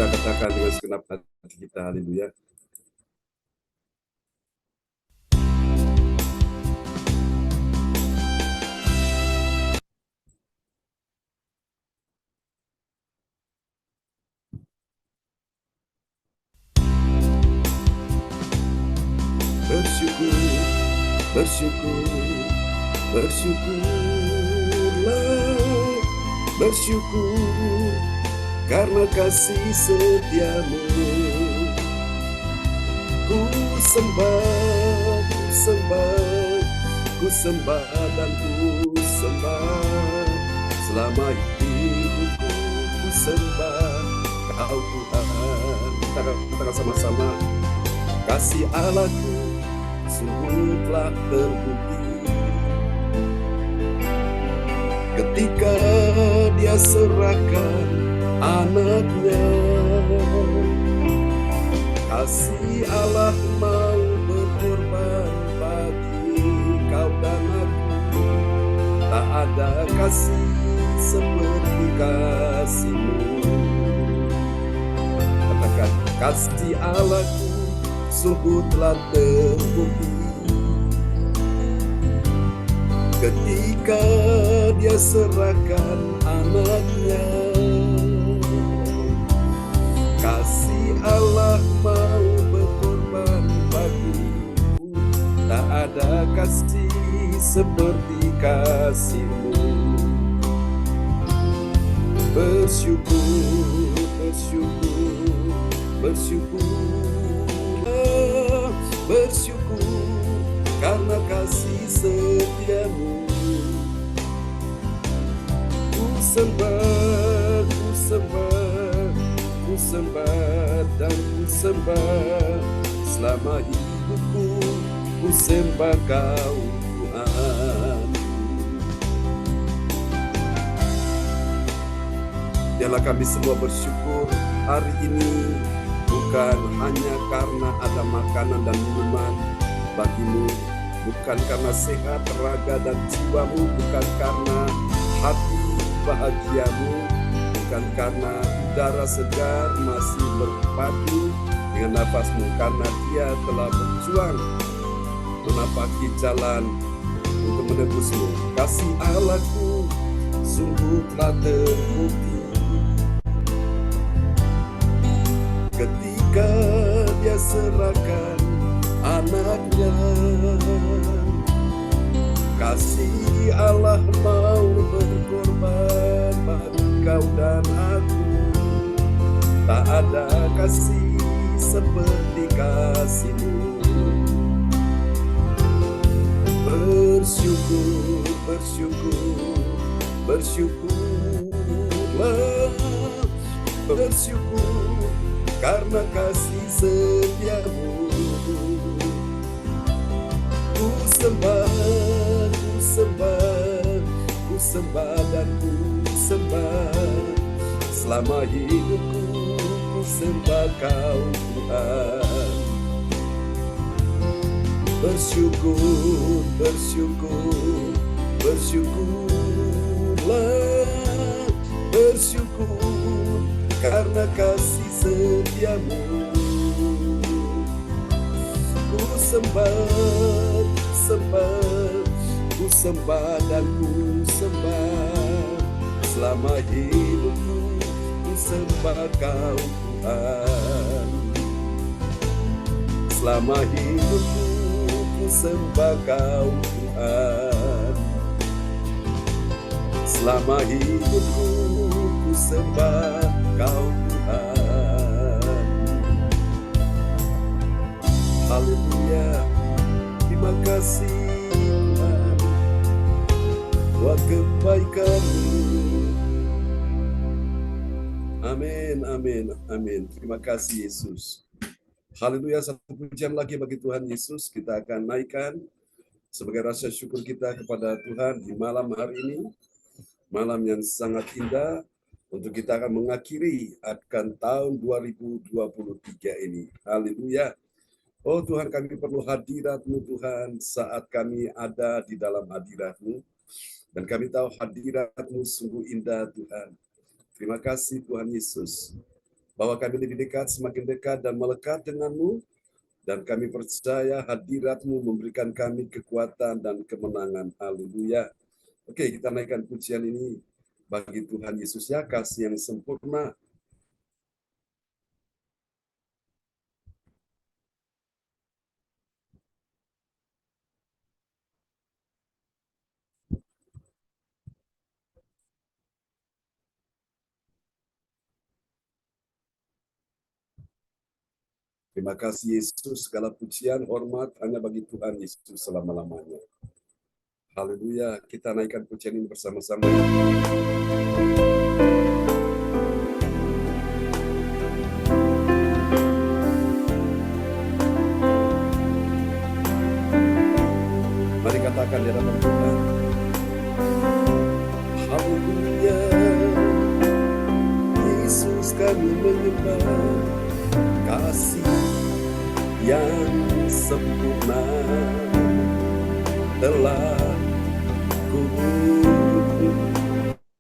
kita katakan dengan segenap hati kita, haleluya. Bersyukur, bersyukur, bersyukurlah, bersyukur karena kasih setiamu. Ku sembah, ku sembah, ku sembah dan ku sembah. Selama hidupku ku sembah Kau Tuhan. Kita katakan sama-sama, kasih Allahku sungguh telah terbukti ketika Dia serahkan anaknya. Kasih Allah mau berkorban bagi kau dan aku. Tak ada kasih seperti kasih-Mu. Katakan, kasih Allahku sungguh telah terbukti ketika Dia serahkan anaknya. Kasih Allah mau berkorban bagiku. Tak ada kasih seperti kasih-Mu. Bersyukur, bersyukur, bersyukur, bersyukur karena kasih setia-Mu. Ku sembah, ku sembah, ku sembah dan ku sembah. Selama hidupku ku sembah Kau Tuhan. Biarlah kami semua bersyukur hari ini, bukan hanya karena ada makanan dan minuman bagi-Mu, bukan karena sehat raga dan jiwa-Mu, bukan karena hati bahagia-Mu, bukan karena udara segar masih berpadu dengan nafas-Mu, karena Dia telah berjuang menapaki jalan untuk menebus-Mu. Kasih Allahku sungguh telah terbukti ketika Dia serahkan anaknya. Kasih Allah mau berkorban bagi kau dan aku. Tak ada kasih seperti kasih-Mu. Bersyukur, bersyukur, bersyukurlah, bersyukur karena kasih setia-Mu. Ku sembah, ku sembah, ku sembah dan ku sembah. Selama hidupku ku sembah Kau Tuhan. Bersyukur, bersyukur, bersyukurlah, bersyukur karena kasih setia-Mu. Ku sembah, sembah, ku sembah dan ku sembah. Selama hidupku ku sembah Kau Tuhan. Selama hidupku ku sembah Kau Tuhan. Selama hidupku ku sembah Kau Tuhan. Haleluya. Terima kasih Tuhan buat kebaikan-Mu. Amin, amin, amin. Terima kasih Yesus. Haleluya, satu pujian lagi bagi Tuhan Yesus. Kita akan naikkan sebagai rasa syukur kita kepada Tuhan di malam hari ini. Malam yang sangat indah untuk kita akan mengakhiri akan tahun 2023 ini. Haleluya. Oh Tuhan, kami perlu hadirat-Mu Tuhan saat kami ada di dalam hadirat-Mu. Dan kami tahu hadirat-Mu sungguh indah Tuhan. Terima kasih Tuhan Yesus. bahwa kami lebih dekat, semakin dekat dan melekat dengan-Mu, dan kami percaya hadirat-Mu memberikan kami kekuatan dan kemenangan. Haleluya. Oke, kita naikkan pujian ini bagi Tuhan Yesus ya, kasih yang sempurna. Terima kasih Yesus, segala pujian, hormat hanya bagi Tuhan Yesus selama-lamanya. Haleluya, kita naikkan pujian ini bersama-sama. Mari katakan di hadapan Tuhan. Haleluya, Yesus kami menyembah, kasih yang sempurna telah ku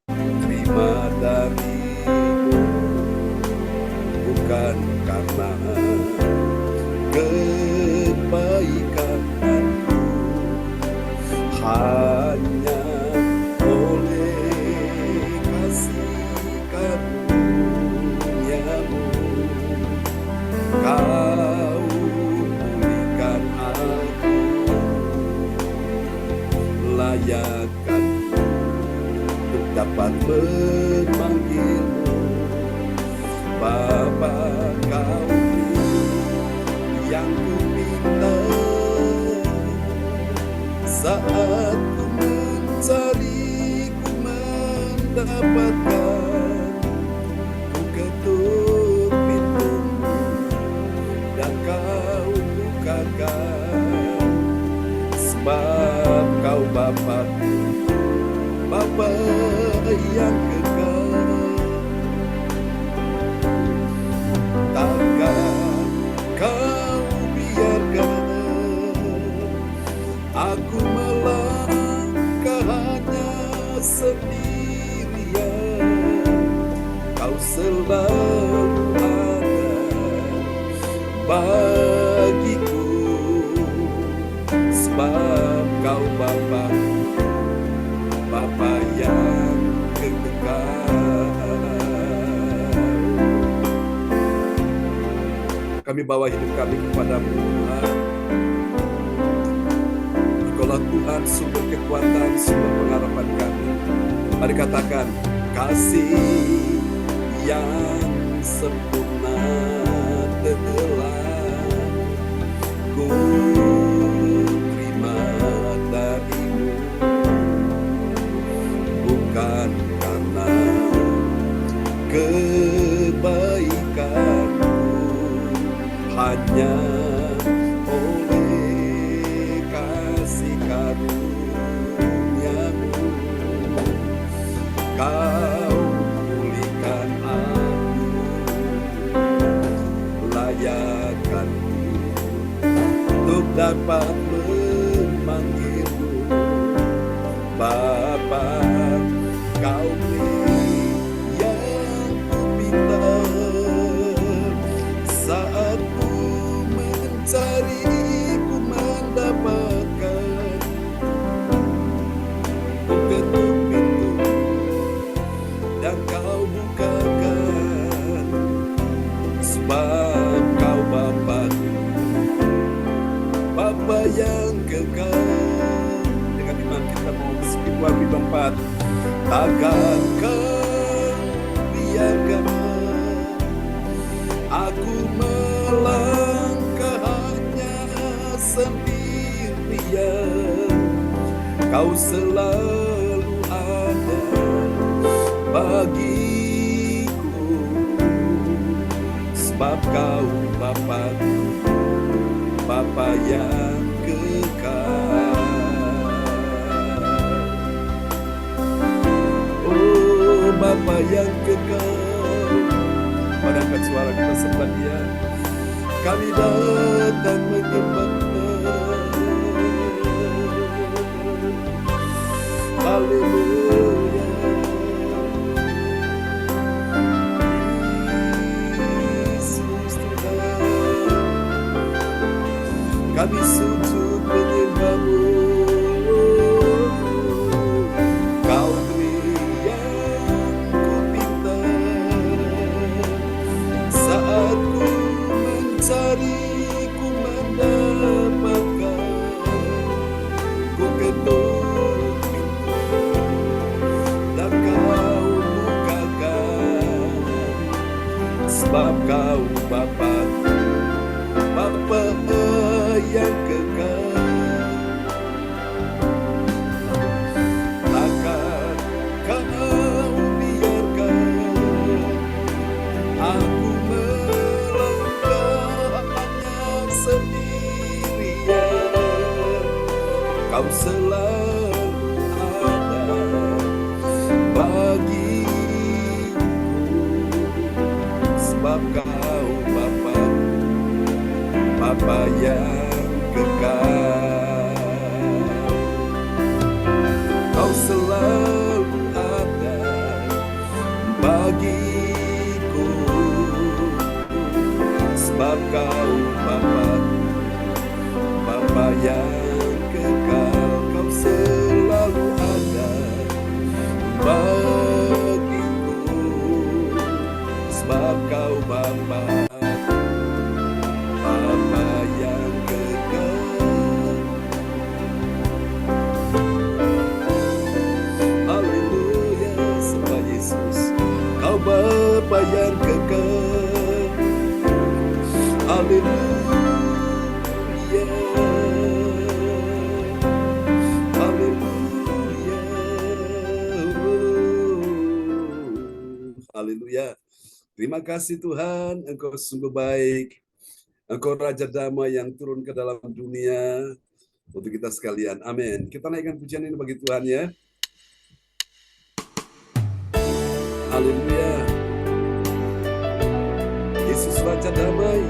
terima darimu, bukan karena kebaikanku, hanya oleh kasih karuniamu kau pulihkan aku, layakkan untuk dapat memanggilmu Bapa. Kau yang ku minta saat ku mencari, ku mendapatkan, ku ketuk pintumu dan kau bukakan, sebab kau Bapa-Ku, Bapa yang kekal. Takkan kau biarkan aku melangkah hanya sendirian. Kau selalu ada bagiku, sebab kau Bapa, Bapa yang kekal. Kami bawa hidup kami kepadamu Tuhan. Engkaulah Tuhan, sumber kekuatan, sumber pengharapan kami. Mari katakan, kasih yang sempurna telah ku terima darimu, bukan karena kebaikanku, hanya oleh kasih karuniamu kau pulihkan aku, layakkan untuk dapat memanggilmu Bapa. Kau beri yang ku minta saat ku mencari, ku mendapatkan, ku ketuk pintu dan kau bukakan, sebab kau Bapa-Ku, Bapa yang kekal. Dengan iman kita mau bersepibuan di tempat. Takkan kau biarkan aku melangkah hanya sendirian. Kau selalu ada bagiku, sebab kau Bapa-Ku, Bapa yang kekal. Oh Bapa yang kekal, padangkan suara kita sembah Dia. Kami datang menyembah-Nya. Haleluya. Engkau Bapa, Bapa yang kekal, Kau selalu ada bagiku, sebab Kau Bapa, Bapa yang kekal. Haleluya, sembah Yesus, Kau Bapa yang kekal. Haleluya, haleluya, haleluya. Terima kasih Tuhan, Engkau sungguh baik. Engkau Raja Damai yang turun ke dalam dunia untuk kita sekalian. Amin. Kita naikkan pujian ini bagi Tuhan ya. Haleluya. Yesus Raja Damai,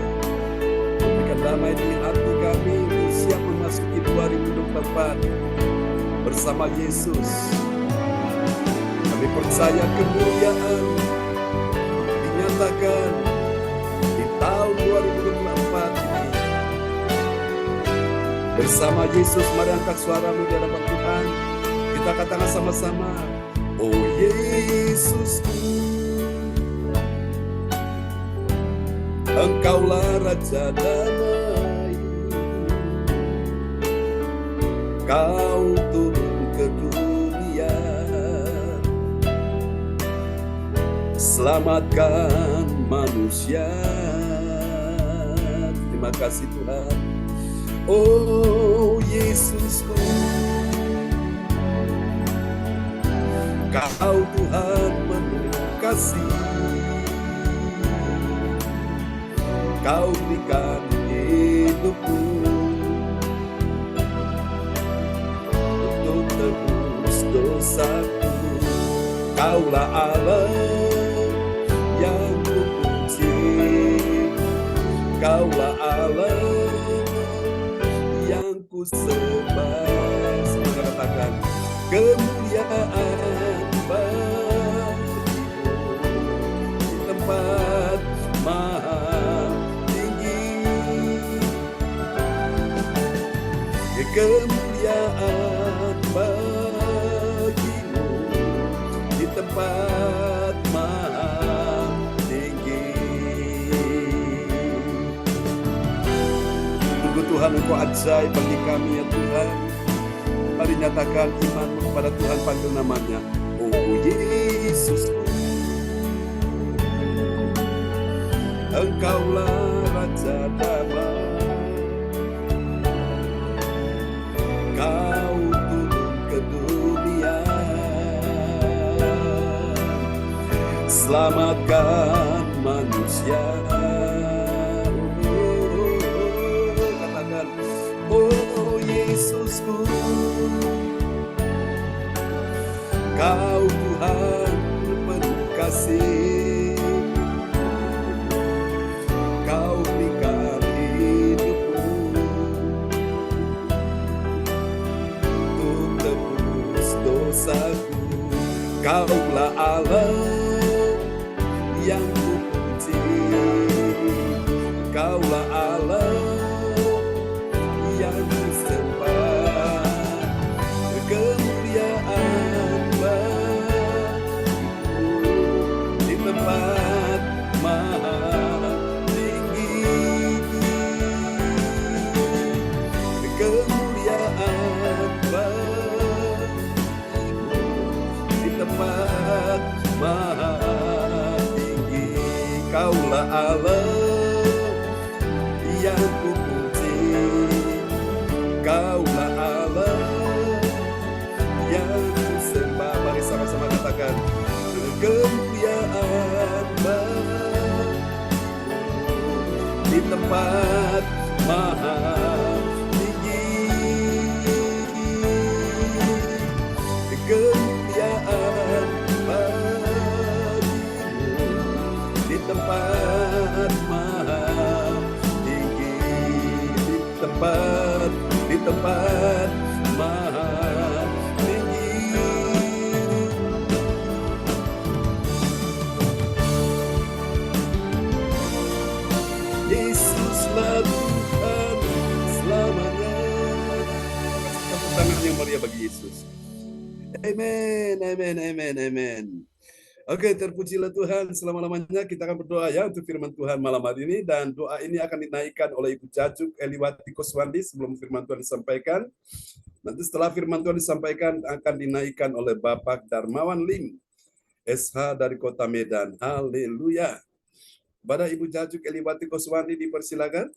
berikan damai di hati kami untuk siap memasuki 2024 bersama Yesus. Kami percaya kemuliaan dinyatakan di tahun 2024 ini. Bersama Yesus, mari angkat suaramu di hadapan Tuhan. Kita katakan sama-sama, oh Yesusku, Engkaulah Raja Damai. Kau turun ke dunia, selamatkan manusia. Terima kasih Tuhan. Oh Yesusku, Kau Tuhan penuh kasih. Kau berikan hidupmu untuk tebus dosaku. Kaulah Allah yang kupuji, Kaulah Allah yang kusembah. Semoga katakan kemuliaan bagimu di tempat maha kemuliaan bagimu di tempat maha tinggi. Sungguh Tuhan, Engkau ajaib bagi kami ya Tuhan. Mari nyatakan imanmu kepada Tuhan, panggil namanya. Oh Yesusku, Engkaulah Raja Damai. Kau turun ke dunia, selamatkan manusia. Katakan, oh Yesusku, Kau Tuhan penuh kasih. Kau berikan hidupmu untuk tebus dosaku. Kaulah Allah yang kupuji, Kaulah Allah yang kusembah. Kemuliaan bagimu di tempat maha tinggi. Kemuliaan bagimu di tempat maha tinggi. Kaulah Allah yang kupuji, Kaulah Allah yang kusembah. Mari sama-sama katakan, kemuliaan di tempat maha tinggi. Kemuliaan bagimu di tempat maha tinggi. Di tempat maha tinggi. Yesus Amin, amin, amin, amin. Oke, terpujilah Tuhan selama-lamanya. Kita akan berdoa ya untuk firman Tuhan malam hari ini. Dan doa ini akan dinaikkan oleh Ibu Jajuk Eliwati Koswandi sebelum firman Tuhan disampaikan. Nanti setelah firman Tuhan disampaikan akan dinaikkan oleh Bapak Darmawan Lim, SH dari Kota Medan. Haleluya. Pada Ibu Jajuk Eliwati Koswandi dipersilakan.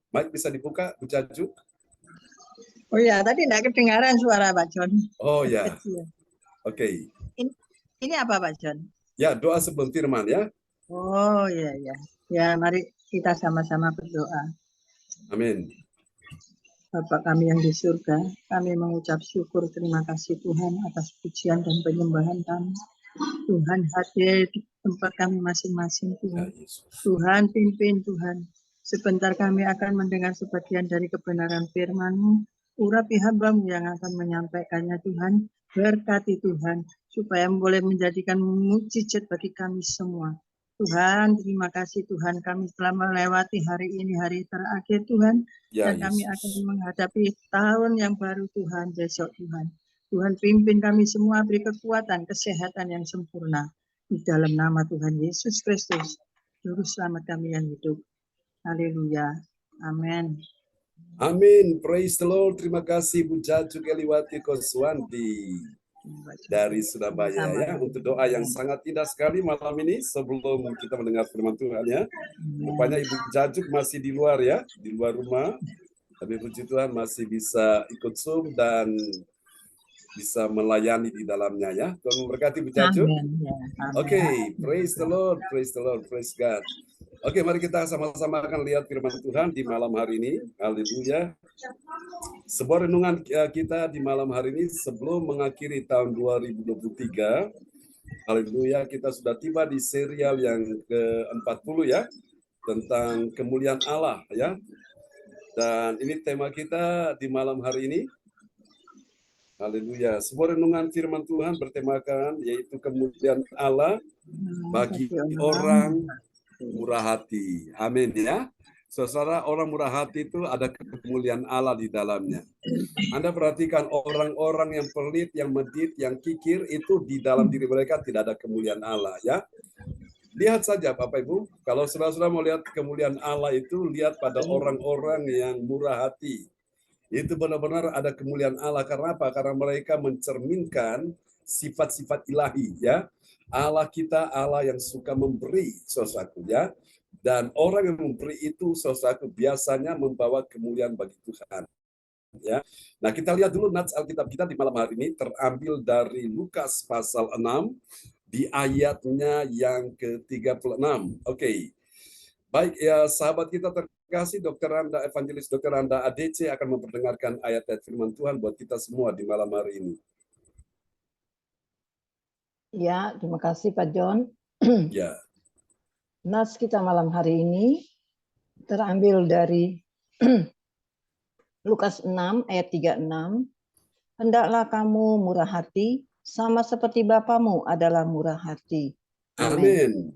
Mic bisa dibuka, Bu Jajuk. Oh ya, tadi tidak kedengaran suara Pak John. Oh ya, oke. Ini apa Pak John? Ya, doa sebelum firman ya. Oh ya, ya. Ya, mari kita sama-sama berdoa. Amin. Bapa kami yang di surga, kami mengucap syukur terima kasih Tuhan atas pujian dan penyembahan kami. Tuhan hadir di tempat kami masing-masing Tuhan. Tuhan pimpin Tuhan. Sebentar kami akan mendengar sebagian dari kebenaran firman-Mu. Urapi hamba-Mu yang akan menyampaikannya Tuhan. Berkati Tuhan supaya boleh menjadikan mukjizat bagi kami semua. Tuhan, terima kasih Tuhan, kami telah melewati hari ini, hari terakhir Tuhan, dan kami akan menghadapi tahun yang baru Tuhan, besok Tuhan. Tuhan pimpin kami semua, beri kekuatan, kesehatan yang sempurna. Di dalam nama Tuhan Yesus Kristus, Juru Selamat kami yang hidup. Haleluya. Amin. Amin. Praise the Lord. Terima kasih Bu Jajuk Eliwati Koswandi dari Surabaya ya untuk doa yang sangat indah sekali malam ini sebelum kita mendengar firman Tuhan ya. Rupanya Ibu Jajuk masih di luar ya, di luar rumah. Tapi puji Tuhan masih bisa ikut Zoom dan bisa melayani di dalamnya ya. Tuhan memberkati Bu Jajuk. Oke, praise the Lord, praise the Lord, praise God. Oke, mari kita sama-sama akan lihat firman Tuhan di malam hari ini. Haleluya. Sebuah renungan kita di malam hari ini sebelum mengakhiri tahun 2023. Haleluya, kita sudah tiba di serial yang ke-40 ya, tentang kemuliaan Allah ya. Dan ini tema kita di malam hari ini. Haleluya. Sebuah renungan firman Tuhan bertemakan yaitu kemuliaan Allah bagi orang murah hati. Amin ya. Saudara, orang murah hati itu ada kemuliaan Allah di dalamnya. Anda perhatikan orang-orang yang pelit, yang medit, yang kikir itu di dalam diri mereka tidak ada kemuliaan Allah ya. Lihat saja Bapak Ibu, kalau saudara mau lihat kemuliaan Allah itu lihat pada orang-orang yang murah hati. Itu benar-benar ada kemuliaan Allah. Karena apa? Karena mereka mencerminkan sifat-sifat ilahi ya. Allah kita Allah yang suka memberi, saudaraku ya. Dan orang yang memberi itu saudaraku biasanya membawa kemuliaan bagi Tuhan. Ya. Nah, kita lihat dulu nats Alkitab kita di malam hari ini terambil dari Lukas pasal 6 di ayatnya yang ke-36. Oke. Baik ya sahabat kita terkasih, Dr. Randa, Evangelis Dr. Randa ADC akan memperdengarkan ayat-ayat firman Tuhan buat kita semua di malam hari ini. Ya, terima kasih Pak John. Ya. Nas kita malam hari ini terambil dari Lukas 6 ayat 36. Hendaklah kamu murah hati sama seperti Bapamu adalah murah hati. Amin.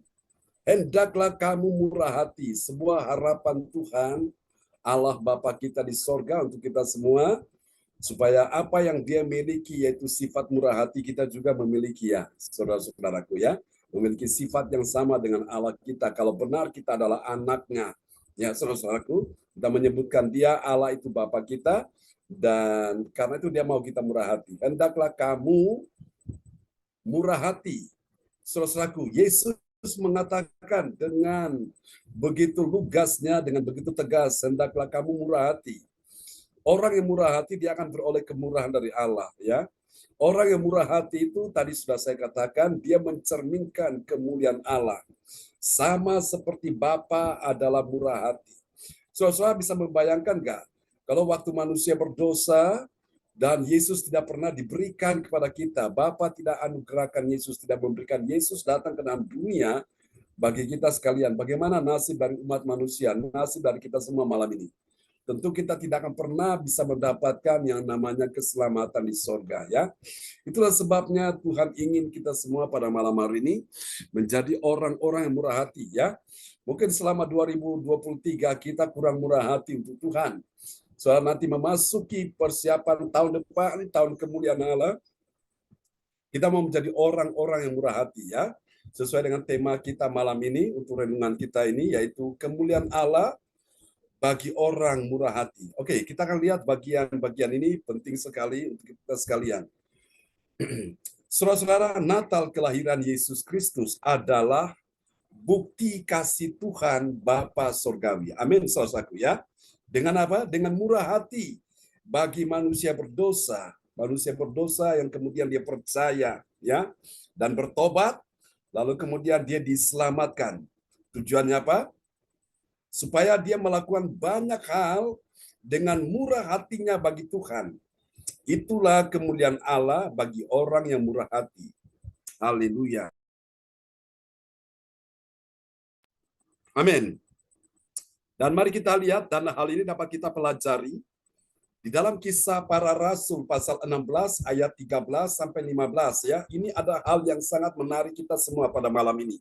Hendaklah kamu murah hati. Sebuah harapan Tuhan, Allah Bapa kita di sorga untuk kita semua. Supaya apa yang dia miliki yaitu sifat murah hati kita juga memiliki ya, saudara-saudaraku ya. Memiliki sifat yang sama dengan Allah kita. Kalau benar kita adalah anaknya. Ya, saudara-saudaraku, kita menyebutkan dia Allah itu Bapa kita. Dan karena itu dia mau kita murah hati. Hendaklah kamu murah hati. Saudara-saudaraku, Yesus mengatakan dengan begitu lugasnya, dengan begitu tegas, hendaklah kamu murah hati. Orang yang murah hati dia akan beroleh kemurahan dari Allah ya. Orang yang murah hati itu tadi sudah saya katakan dia mencerminkan kemuliaan Allah. Sama seperti Bapa adalah murah hati. Saudara bisa membayangkan enggak? Kalau waktu manusia berdosa dan Yesus tidak pernah diberikan kepada kita, Bapa tidak anugerahkan Yesus, tidak memberikan Yesus datang ke dalam dunia bagi kita sekalian. Bagaimana nasib dari umat manusia, nasib dari kita semua malam ini? Tentu kita tidak akan pernah bisa mendapatkan yang namanya keselamatan di sorga ya. Itulah sebabnya Tuhan ingin kita semua pada malam hari ini menjadi orang-orang yang murah hati ya. Mungkin selama 2023 kita kurang murah hati untuk Tuhan. soal nanti memasuki persiapan tahun depan, tahun kemuliaan Allah, kita mau menjadi orang-orang yang murah hati ya. Sesuai dengan tema kita malam ini untuk renungan kita ini, yaitu kemuliaan Allah bagi orang murah hati. Oke, kita akan lihat bagian-bagian ini penting sekali untuk kita sekalian. Saudara-saudara, Natal kelahiran Yesus Kristus adalah bukti kasih Tuhan Bapa Surgawi. Amin, saudaraku ya. Dengan apa? Dengan murah hati bagi manusia berdosa yang kemudian dia percaya ya dan bertobat, lalu kemudian dia diselamatkan. Tujuannya apa? Supaya dia melakukan banyak hal dengan murah hatinya bagi Tuhan. Itulah kemuliaan Allah bagi orang yang murah hati. Haleluya. Amin. Dan mari kita lihat, dan hal ini dapat kita pelajari di dalam Kisah Para Rasul pasal 16 ayat 13 sampai 15 ya. Ini ada hal yang sangat menarik kita semua pada malam ini.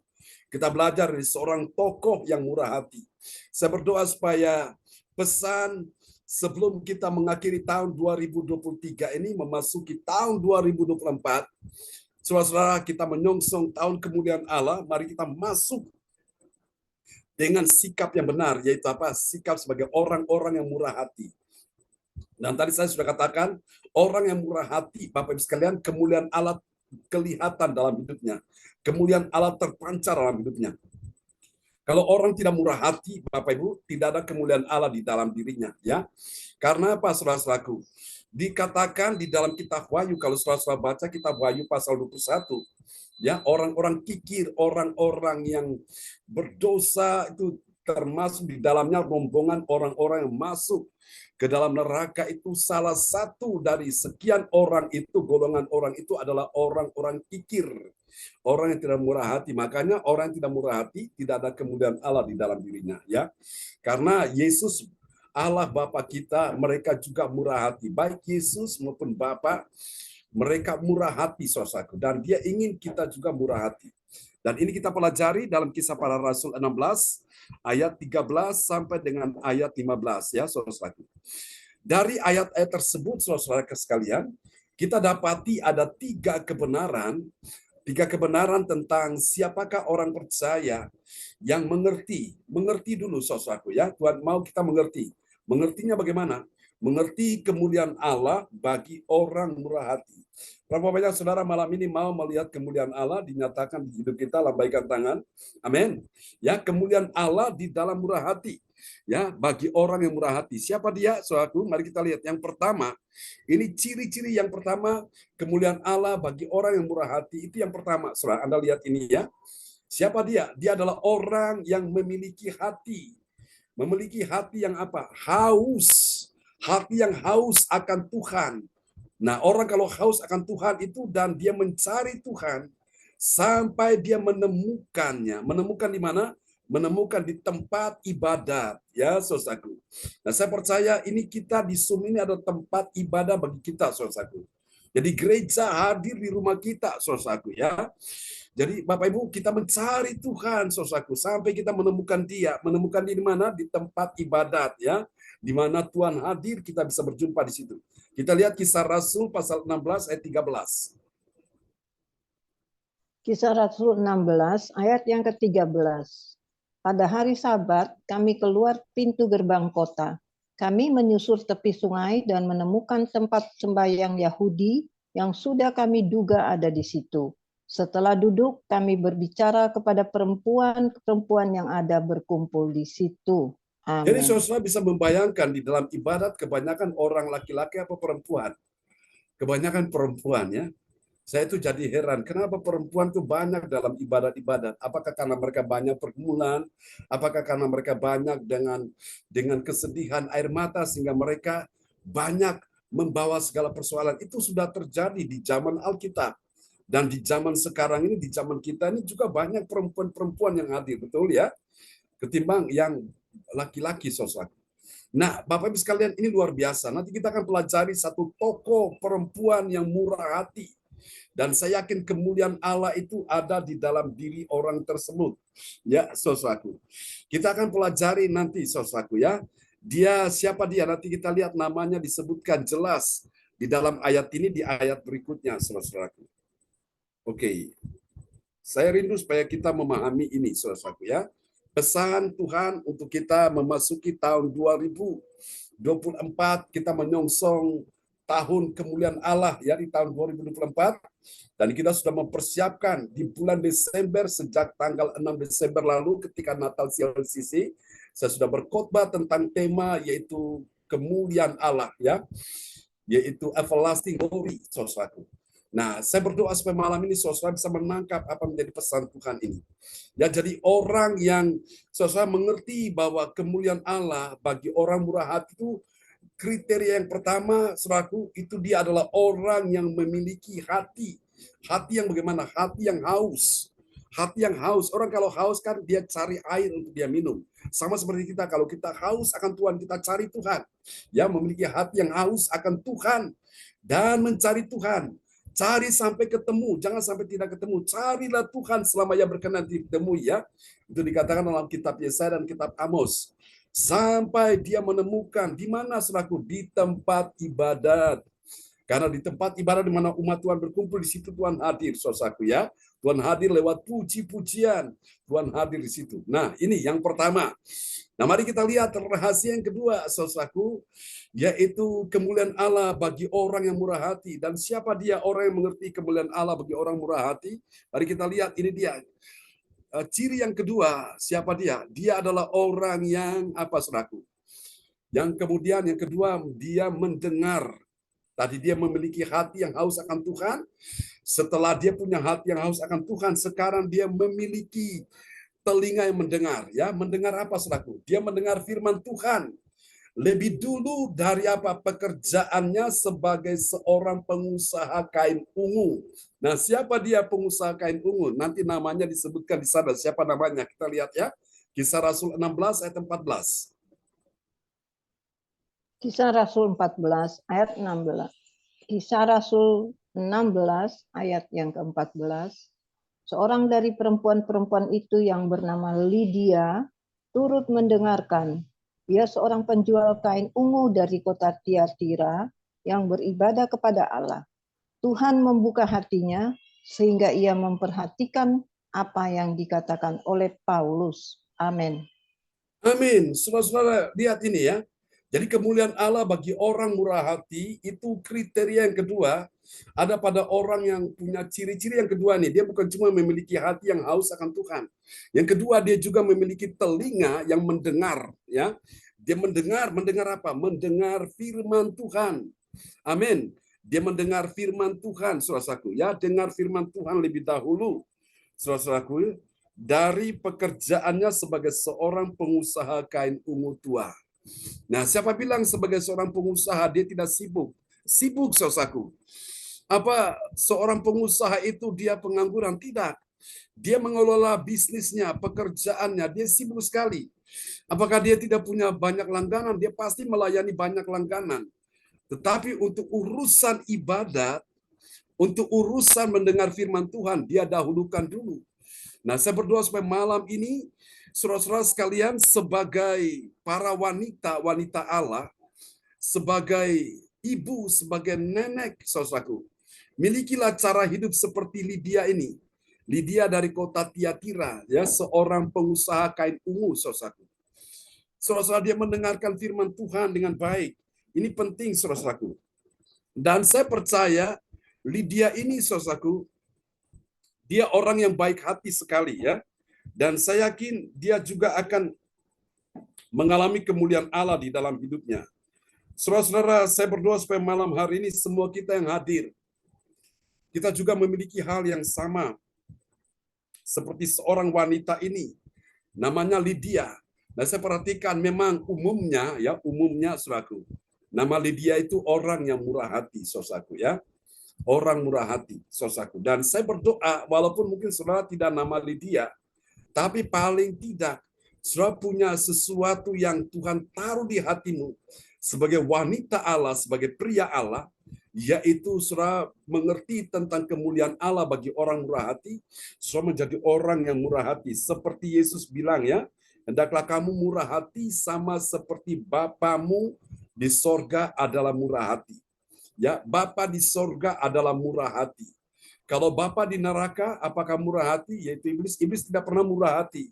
Kita belajar dari seorang tokoh yang murah hati. Saya berdoa supaya pesan sebelum kita mengakhiri tahun 2023 ini memasuki tahun 2024, saudara-saudara, kita menyongsong tahun kemuliaan Allah, mari kita masuk dengan sikap yang benar, yaitu apa? Sikap sebagai orang-orang yang murah hati. Dan tadi saya sudah katakan, orang yang murah hati, Bapak Ibu sekalian, kemuliaan Allah kelihatan dalam hidupnya. Kemuliaan Allah terpancar dalam hidupnya. Kalau orang tidak murah hati, Bapak Ibu, tidak ada kemuliaan Allah di dalam dirinya, ya. Karena apa, saudara-saudaraku? Dikatakan di dalam kitab Wahyu, kalau saudara-saudara baca kitab Wahyu pasal 21, ya, orang-orang kikir, orang-orang yang berdosa itu termasuk di dalamnya rombongan orang-orang yang masuk ke dalam neraka itu, salah satu dari sekian orang itu, golongan orang itu adalah orang-orang kikir. Orang yang tidak murah hati. Makanya orang yang tidak murah hati tidak ada kemuliaan Allah di dalam dirinya, ya. Karena Yesus Allah Bapa kita, mereka juga murah hati. Baik Yesus maupun Bapa, mereka murah hati, saudaraku. Dan dia ingin kita juga murah hati. Dan ini kita pelajari dalam Kisah Para Rasul 16 ayat 13 sampai dengan ayat 15 ya, saudaraku. Dari ayat-ayat tersebut, saudara sekalian, kita dapati ada tiga kebenaran tentang siapakah orang percaya yang mengerti. Mengerti dulu, saudaraku ya. Tuhan mau kita mengerti. Mengertinya bagaimana? Mengerti kemuliaan Allah bagi orang murah hati. Berapa banyak saudara malam ini mau melihat kemuliaan Allah dinyatakan di hidup kita? Lambaikan tangan. Amin. Ya, kemuliaan Allah di dalam murah hati. Ya, bagi orang yang murah hati. Siapa dia, saudaraku? Mari kita lihat. Yang pertama, ini ciri-ciri yang pertama, kemuliaan Allah bagi orang yang murah hati. Itu yang pertama, saudara. Anda lihat ini ya. Siapa dia? Dia adalah orang yang memiliki hati. Memiliki hati yang apa? Haus. Hati yang haus akan Tuhan. Nah, orang kalau haus akan Tuhan itu dan dia mencari Tuhan sampai dia menemukannya. Menemukan di mana? Menemukan di tempat ibadat, ya, saudaraku. Nah, saya percaya ini kita di Zoom ini ada tempat ibadah bagi kita, saudaraku. Jadi gereja hadir di rumah kita, saudaraku, ya. Jadi Bapak Ibu, kita mencari Tuhan, saudaraku, sampai kita menemukan dia. Menemukan di mana? Di tempat ibadat, ya. Di mana Tuhan hadir, kita bisa berjumpa di situ. Kita lihat Kisah Rasul pasal 16 ayat 13. Kisah Rasul 16 ayat yang ke-13. Pada hari Sabat, kami keluar pintu gerbang kota. Kami menyusur tepi sungai dan menemukan tempat sembahyang Yahudi yang sudah kami duga ada di situ. Setelah duduk, kami berbicara kepada perempuan-perempuan yang ada berkumpul di situ. Amin. Jadi saudara bisa membayangkan di dalam ibadat kebanyakan orang laki-laki apa perempuan? Kebanyakan perempuan ya. Saya itu jadi heran, kenapa perempuan itu banyak dalam ibadat-ibadat? Apakah karena mereka banyak pergumulan? Apakah karena mereka banyak dengan kesedihan air mata sehingga mereka banyak membawa segala persoalan? Itu sudah terjadi di zaman Alkitab. Dan di zaman sekarang ini, di zaman kita ini juga banyak perempuan-perempuan yang hadir, betul ya? Ketimbang yang laki-laki, saudara. Nah, Bapak Ibu sekalian, ini luar biasa. Nanti kita akan pelajari satu tokoh perempuan yang murah hati. Dan saya yakin kemuliaan Allah itu ada di dalam diri orang tersebut. Ya, saudaraku. Kita akan pelajari nanti, saudaraku ya. Siapa dia? Nanti kita lihat namanya disebutkan jelas di dalam ayat ini, di ayat berikutnya, saudara-saudaraku. Oke, saya rindu supaya kita memahami ini, saudara-saudaraku ya. Pesan Tuhan untuk kita memasuki tahun 2024, kita menyongsong tahun kemuliaan Allah ya di tahun 2024. Dan kita sudah mempersiapkan di bulan Desember, sejak tanggal 6 Desember lalu ketika Natal Sisi, saya sudah berkhotbah tentang tema yaitu kemuliaan Allah ya, yaitu everlasting glory, saudaraku. Nah, saya berdoa supaya malam ini saudara bisa menangkap apa menjadi pesan Tuhan ini. Ya, jadi orang yang saudara mengerti bahwa kemuliaan Allah bagi orang murah hati itu, kriteria yang pertama, saudaraku, itu dia adalah orang yang memiliki hati. Hati yang bagaimana? Hati yang haus. Hati yang haus. Orang kalau haus kan dia cari air untuk dia minum. Sama seperti kita, kalau kita haus akan Tuhan, kita cari Tuhan. Ya, memiliki hati yang haus akan Tuhan dan mencari Tuhan. Cari sampai ketemu, jangan sampai tidak ketemu. Carilah Tuhan selama ia berkenan ditemui ya. Itu dikatakan dalam kitab Yesaya dan kitab Amos. Sampai dia menemukan di mana, saudaraku? Di tempat ibadat. Karena di tempat ibadat di mana umat Tuhan berkumpul, di situ Tuhan hadir, saudaraku ya. Tuhan hadir lewat puji-pujian. Tuhan hadir di situ. Nah, ini yang pertama. Nah, mari kita lihat rahasia yang kedua, saudaraku, yaitu kemuliaan Allah bagi orang yang murah hati. Dan siapa dia orang yang mengerti kemuliaan Allah bagi orang murah hati? Mari kita lihat, ini dia. Ciri yang kedua, siapa dia? Dia adalah orang yang apa, saudaraku? Yang kemudian yang kedua, dia mendengar. Tadi dia memiliki hati yang haus akan Tuhan. Setelah dia punya hati yang haus akan Tuhan, sekarang dia memiliki telinga yang mendengar. Ya, mendengar apa, saudaraku? Dia mendengar firman Tuhan. Lebih dulu dari apa? Pekerjaannya sebagai seorang pengusaha kain ungu. Nah, siapa dia pengusaha kain ungu? Nanti namanya disebutkan di sana. Siapa namanya? Kita lihat ya. Kisah Rasul 16 ayat 14. Kisah Rasul 14 ayat 16. Kisah Rasul 16 ayat yang ke-14. Seorang dari perempuan-perempuan itu yang bernama Lydia turut mendengarkan. Dia seorang penjual kain ungu dari kota Tiatira yang beribadah kepada Allah. Tuhan membuka hatinya sehingga ia memperhatikan apa yang dikatakan oleh Paulus. Amin. Amin. Saudara-saudara, lihat ini ya. Jadi kemuliaan Allah bagi orang murah hati itu kriteria yang kedua. Ada pada orang yang punya ciri-ciri yang kedua nih. Dia bukan cuma memiliki hati yang haus akan Tuhan. Yang kedua, dia juga memiliki telinga yang mendengar. Ya, dia mendengar apa? Mendengar firman Tuhan. Amin. Dia mendengar firman Tuhan, saudaraku. Ya, dengar firman Tuhan lebih dahulu, saudaraku, dari pekerjaannya sebagai seorang pengusaha kain ungu tua. Nah, siapa bilang sebagai seorang pengusaha dia tidak sibuk? Sibuk, saudaraku. Apa seorang pengusaha itu dia pengangguran? Tidak. Dia mengelola bisnisnya, pekerjaannya, dia sibuk sekali. Apakah dia tidak punya banyak langganan? Dia pasti melayani banyak langganan. Tetapi untuk urusan ibadat, untuk urusan mendengar firman Tuhan, dia dahulukan dulu. Nah, saya berdoa supaya malam ini, saudara-saudara sekalian, sebagai para wanita Allah, sebagai ibu, sebagai nenek, saudaraku, milikilah cara hidup seperti Lydia ini. Lydia dari kota Tiatira, ya, seorang pengusaha kain ungu, saudaraku. Saudara-saudara, dia mendengarkan firman Tuhan dengan baik. Ini penting, saudaraku. Dan saya percaya Lydia ini, saudaraku, dia orang yang baik hati sekali ya. Dan saya yakin dia juga akan mengalami kemuliaan Allah di dalam hidupnya. Saudara-saudara, saya berdoa supaya malam hari ini semua kita yang hadir, kita juga memiliki hal yang sama. Seperti seorang wanita ini, namanya Lydia. Nah, saya perhatikan memang umumnya, saudaraku, nama Lydia itu orang yang murah hati, saudaraku ya. Orang murah hati, saudaraku. Dan saya berdoa, walaupun mungkin saudara tidak nama Lydia, tapi paling tidak, saudara punya sesuatu yang Tuhan taruh di hatimu sebagai wanita Allah, sebagai pria Allah, yaitu saudara mengerti tentang kemuliaan Allah bagi orang murah hati, saudara menjadi orang yang murah hati. Seperti Yesus bilang ya, Hendaklah kamu murah hati sama seperti Bapamu di sorga adalah murah hati. Ya, Bapa di sorga adalah murah hati. Kalau Bapa di neraka, apakah murah hati? Yaitu iblis. Iblis tidak pernah murah hati.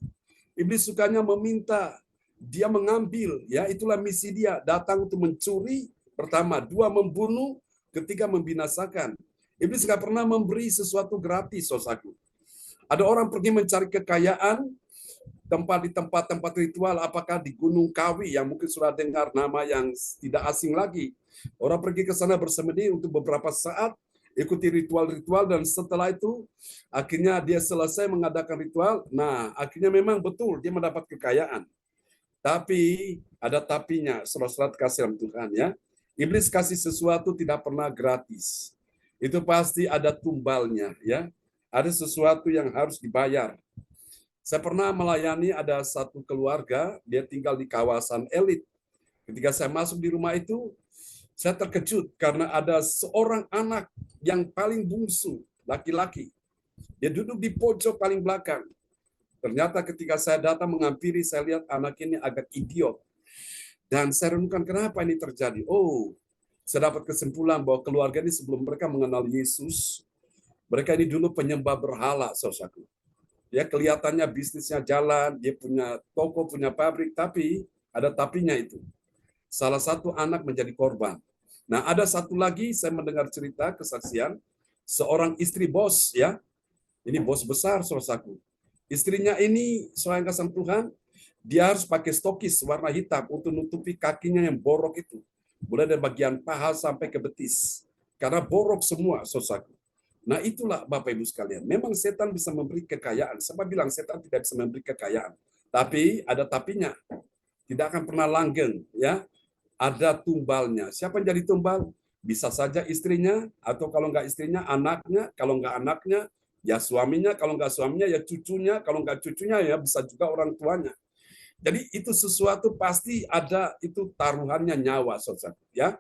Iblis sukanya meminta, dia mengambil, ya itulah misi dia, datang untuk mencuri, pertama, dua membunuh, ketiga membinasakan. Iblis nggak pernah memberi sesuatu gratis, saudaraku. Ada orang pergi mencari kekayaan di tempat-tempat ritual, apakah di Gunung Kawi yang mungkin sudah dengar nama yang tidak asing lagi. Orang pergi ke sana bersemedi untuk beberapa saat, ikuti ritual-ritual, dan setelah itu akhirnya dia selesai mengadakan ritual. Nah, akhirnya memang betul dia mendapat kekayaan. Tapi ada tapinya, saudara-saudara kasih dalam Tuhan ya. Iblis kasih sesuatu tidak pernah gratis. Itu pasti ada tumbalnya ya. Ada sesuatu yang harus dibayar. Saya pernah melayani ada satu keluarga, dia tinggal di kawasan elit. Ketika saya masuk di rumah itu, saya terkejut karena ada seorang anak yang paling bungsu, laki-laki. Dia duduk di pojok paling belakang. Ternyata ketika saya datang menghampiri, saya lihat anak ini agak idiot. Dan saya renungkan kenapa ini terjadi. Oh, saya dapat kesimpulan bahwa keluarga ini sebelum mereka mengenal Yesus, mereka ini dulu penyembah berhala, saudaraku. Ya, kelihatannya bisnisnya jalan, dia punya toko, punya pabrik, tapi ada tapinya itu. Salah satu anak menjadi korban. Nah, ada satu lagi saya mendengar cerita kesaksian seorang istri bos ya. Ini bos besar, saudaraku. Istrinya ini sayang kasih Tuhan, dia harus pakai stokis warna hitam untuk nutupi kakinya yang borok itu. Mulai dari bagian paha sampai ke betis. Karena borok semua, saudaraku. Nah, itulah Bapak Ibu sekalian. Memang setan bisa memberi kekayaan. Siapa bilang setan tidak bisa memberi kekayaan? Tapi ada tapinya. Tidak akan pernah langgeng, ya. Ada tumbalnya. Siapa yang jadi tumbal? Bisa saja istrinya, atau kalau nggak istrinya, anaknya. Kalau nggak anaknya, ya suaminya. Kalau nggak suaminya, ya cucunya. Kalau nggak cucunya, ya bisa juga orang tuanya. Jadi itu sesuatu pasti ada, itu taruhannya nyawa, saudara. Ya.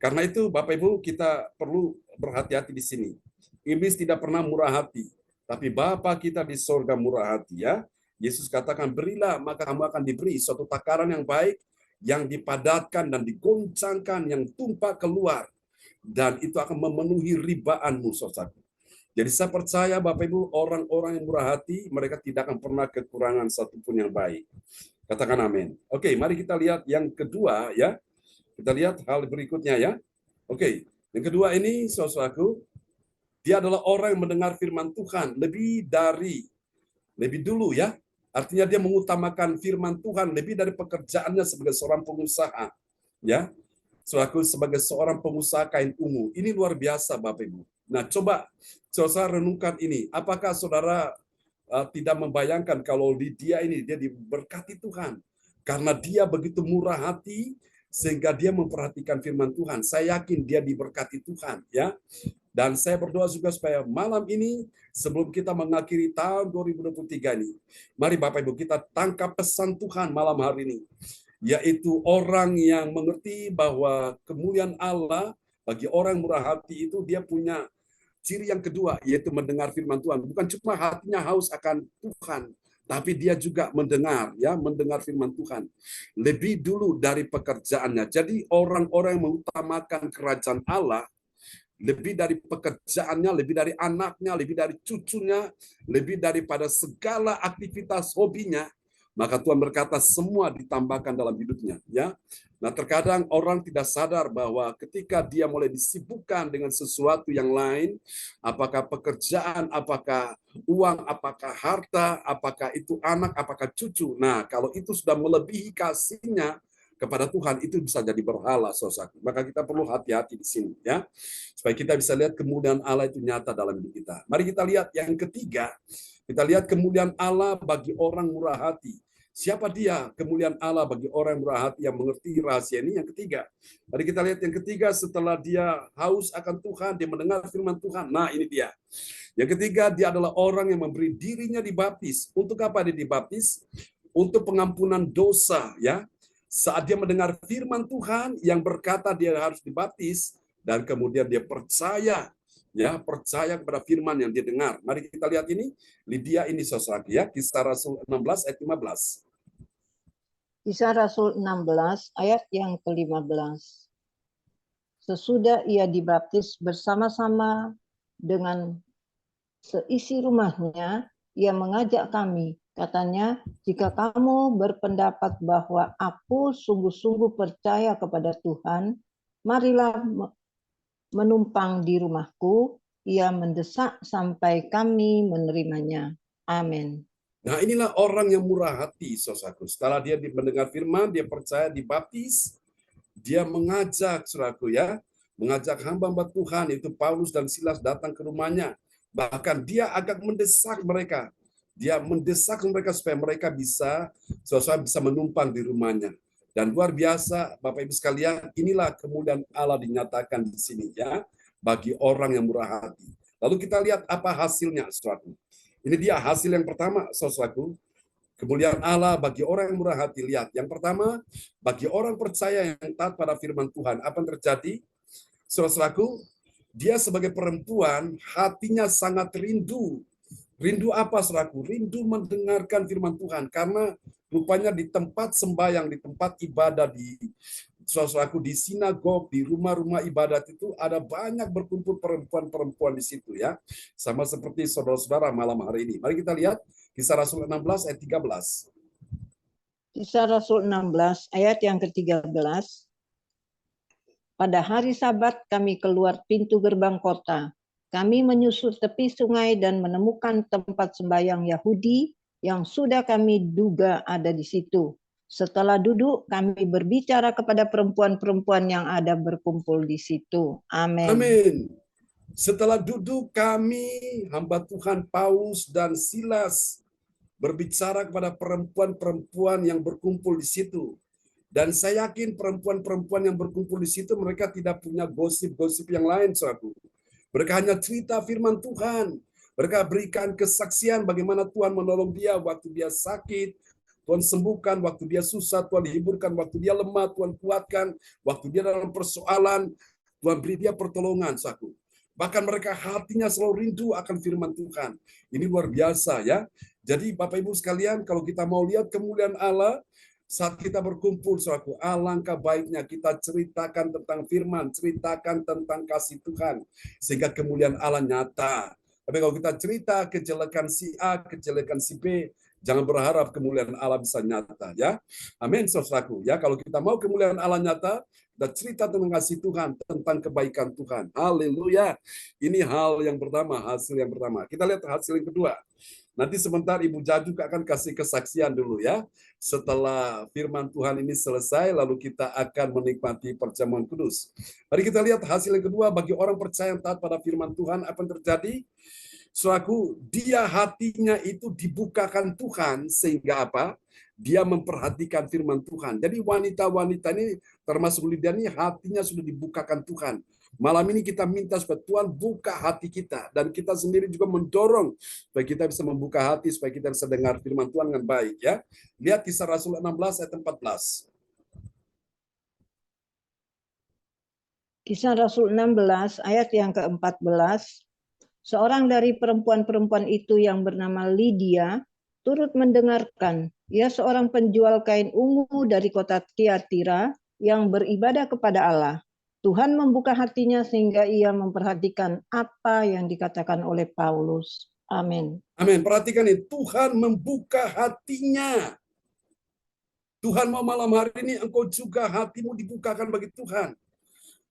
Karena itu Bapak Ibu kita perlu berhati-hati di sini. Iblis tidak pernah murah hati, tapi Bapa kita di sorga murah hati ya. Yesus katakan, berilah maka kamu akan diberi suatu takaran yang baik, yang dipadatkan dan digoncangkan, yang tumpah keluar. Dan itu akan memenuhi ribaanmu, saudara. Jadi saya percaya Bapak Ibu, orang-orang yang murah hati, mereka tidak akan pernah kekurangan satupun yang baik. Katakan amin. Oke, mari kita lihat yang kedua ya. Kita lihat hal berikutnya ya. Oke, yang kedua ini, saudaraku, dia adalah orang yang mendengar firman Tuhan lebih dulu ya. Artinya dia mengutamakan firman Tuhan lebih dari pekerjaannya sebagai seorang pengusaha. Ya. Saudaraku, sebagai seorang pengusaha kain ungu. Ini luar biasa Bapak Ibu. Nah, coba saudara renungkan ini. Apakah saudara tidak membayangkan kalau dia diberkati Tuhan karena dia begitu murah hati sehingga dia memperhatikan firman Tuhan. Saya yakin dia diberkati Tuhan ya. Dan saya berdoa juga supaya malam ini, sebelum kita mengakhiri tahun 2023 ini, mari Bapak Ibu kita tangkap pesan Tuhan malam hari ini. Yaitu orang yang mengerti bahwa kemuliaan Allah bagi orang yang murah hati itu dia punya ciri yang kedua, yaitu mendengar firman Tuhan. Bukan cuma hatinya haus akan Tuhan, tapi dia juga mendengar firman Tuhan. Lebih dulu dari pekerjaannya. Jadi orang-orang yang mengutamakan kerajaan Allah, lebih dari pekerjaannya, lebih dari anaknya, lebih dari cucunya, lebih daripada segala aktivitas hobinya, maka Tuhan berkata semua ditambahkan dalam hidupnya. Ya, nah terkadang orang tidak sadar bahwa ketika dia mulai disibukkan dengan sesuatu yang lain, apakah pekerjaan, apakah uang, apakah harta, apakah itu anak, apakah cucu. Nah, kalau itu sudah melebihi kasihnya kepada Tuhan, itu bisa jadi berhala, saudara. Maka kita perlu hati-hati di sini ya. Supaya kita bisa lihat kemuliaan Allah itu nyata dalam hidup kita. Mari kita lihat yang ketiga. Kita lihat kemuliaan Allah bagi orang murah hati. Siapa dia kemuliaan Allah bagi orang murah hati yang mengerti rahasia ini? Yang ketiga. Mari kita lihat yang ketiga, setelah dia haus akan Tuhan, dia mendengar firman Tuhan. Nah, ini dia. Yang ketiga, dia adalah orang yang memberi dirinya dibaptis. Untuk apa dia dibaptis? Untuk pengampunan dosa ya. Saat dia mendengar firman Tuhan yang berkata dia harus dibaptis, dan kemudian dia percaya kepada firman yang dia dengar. Mari kita lihat ini, Lydia ini saudara ya, Kisah Rasul 16 ayat 15. Kisah Rasul 16 ayat yang ke-15. Sesudah ia dibaptis bersama-sama dengan seisi rumahnya, ia mengajak kami. Katanya, jika kamu berpendapat bahwa aku sungguh-sungguh percaya kepada Tuhan, marilah menumpang di rumahku. Ia mendesak sampai kami menerimanya. Amin. Nah, inilah orang yang murah hati, saudaraku. Setelah dia mendengar firman, dia percaya, dibaptis, dia mengajak, saudaraku ya, mengajak hamba-hamba Tuhan, yaitu Paulus dan Silas datang ke rumahnya. Bahkan dia agak mendesak mereka. Dia mendesak mereka supaya mereka bisa menumpang di rumahnya. Dan luar biasa, Bapak Ibu sekalian, inilah kemuliaan Allah dinyatakan di sini ya, bagi orang yang murah hati. Lalu kita lihat apa hasilnya, saudaraku. Ini dia hasil yang pertama, saudaraku. Kemuliaan Allah bagi orang yang murah hati. Lihat, yang pertama, bagi orang percaya yang taat pada firman Tuhan, apa yang terjadi? Saudaraku, dia sebagai perempuan, hatinya sangat rindu. Rindu apa, saudaraku? Rindu mendengarkan firman Tuhan. Karena rupanya di tempat sembahyang, di tempat ibadah, saudaraku, di sinagog, di rumah-rumah ibadat itu ada banyak berkumpul perempuan-perempuan di situ ya. Sama seperti saudara-saudara malam hari ini. Mari kita lihat Kisah Rasul 16 ayat 13. Kisah Rasul 16 ayat yang ke-13. Pada hari Sabat kami keluar pintu gerbang kota. Kami menyusur tepi sungai dan menemukan tempat sembahyang Yahudi yang sudah kami duga ada di situ. Setelah duduk, kami berbicara kepada perempuan-perempuan yang ada berkumpul di situ. Amin. Amin. Setelah duduk, kami, hamba Tuhan Paulus dan Silas, berbicara kepada perempuan-perempuan yang berkumpul di situ. Dan saya yakin perempuan-perempuan yang berkumpul di situ, mereka tidak punya gosip-gosip yang lain, saudaraku. Mereka hanya cerita firman Tuhan. Mereka berikan kesaksian bagaimana Tuhan menolong dia waktu dia sakit, Tuhan sembuhkan, waktu dia susah, Tuhan hiburkan, waktu dia lemah, Tuhan kuatkan, waktu dia dalam persoalan, Tuhan beri dia pertolongan, saudaraku. Bahkan mereka hatinya selalu rindu akan firman Tuhan. Ini luar biasa ya. Jadi Bapak Ibu sekalian, kalau kita mau lihat kemuliaan Allah, saat kita berkumpul, saudaraku, alangkah baiknya kita ceritakan tentang firman, ceritakan tentang kasih Tuhan, sehingga kemuliaan Allah nyata. Tapi kalau kita cerita kejelekan si A, kejelekan si B, jangan berharap kemuliaan Allah bisa nyata ya. Amin, saudaraku. Ya, kalau kita mau kemuliaan Allah nyata, kita cerita tentang kasih Tuhan, tentang kebaikan Tuhan. Haleluya. Ini hal yang pertama, hasil yang pertama. Kita lihat hasil yang kedua. Nanti sebentar Ibu Jaju akan kasih kesaksian dulu ya. Setelah firman Tuhan ini selesai, lalu kita akan menikmati perjamuan kudus. Mari kita lihat hasil yang kedua bagi orang percaya yang taat pada firman Tuhan, apa yang terjadi? Saudaraku, dia hatinya itu dibukakan Tuhan sehingga apa? Dia memperhatikan firman Tuhan. Jadi wanita-wanita ini termasuk Lydia ini hatinya sudah dibukakan Tuhan. Malam ini kita minta supaya Tuhan buka hati kita. Dan kita sendiri juga mendorong supaya kita bisa membuka hati, supaya kita bisa dengar firman Tuhan dengan baik. Ya, lihat Kisah Rasul 16 ayat 14. Kisah Rasul 16 ayat yang ke-14. Seorang dari perempuan-perempuan itu yang bernama Lydia turut mendengarkan. Ia seorang penjual kain ungu dari kota Tiatira yang beribadah kepada Allah. Tuhan membuka hatinya sehingga ia memperhatikan apa yang dikatakan oleh Paulus. Amin. Amin. Perhatikan ini, Tuhan membuka hatinya. Tuhan mau malam hari ini engkau juga hatimu dibukakan bagi Tuhan.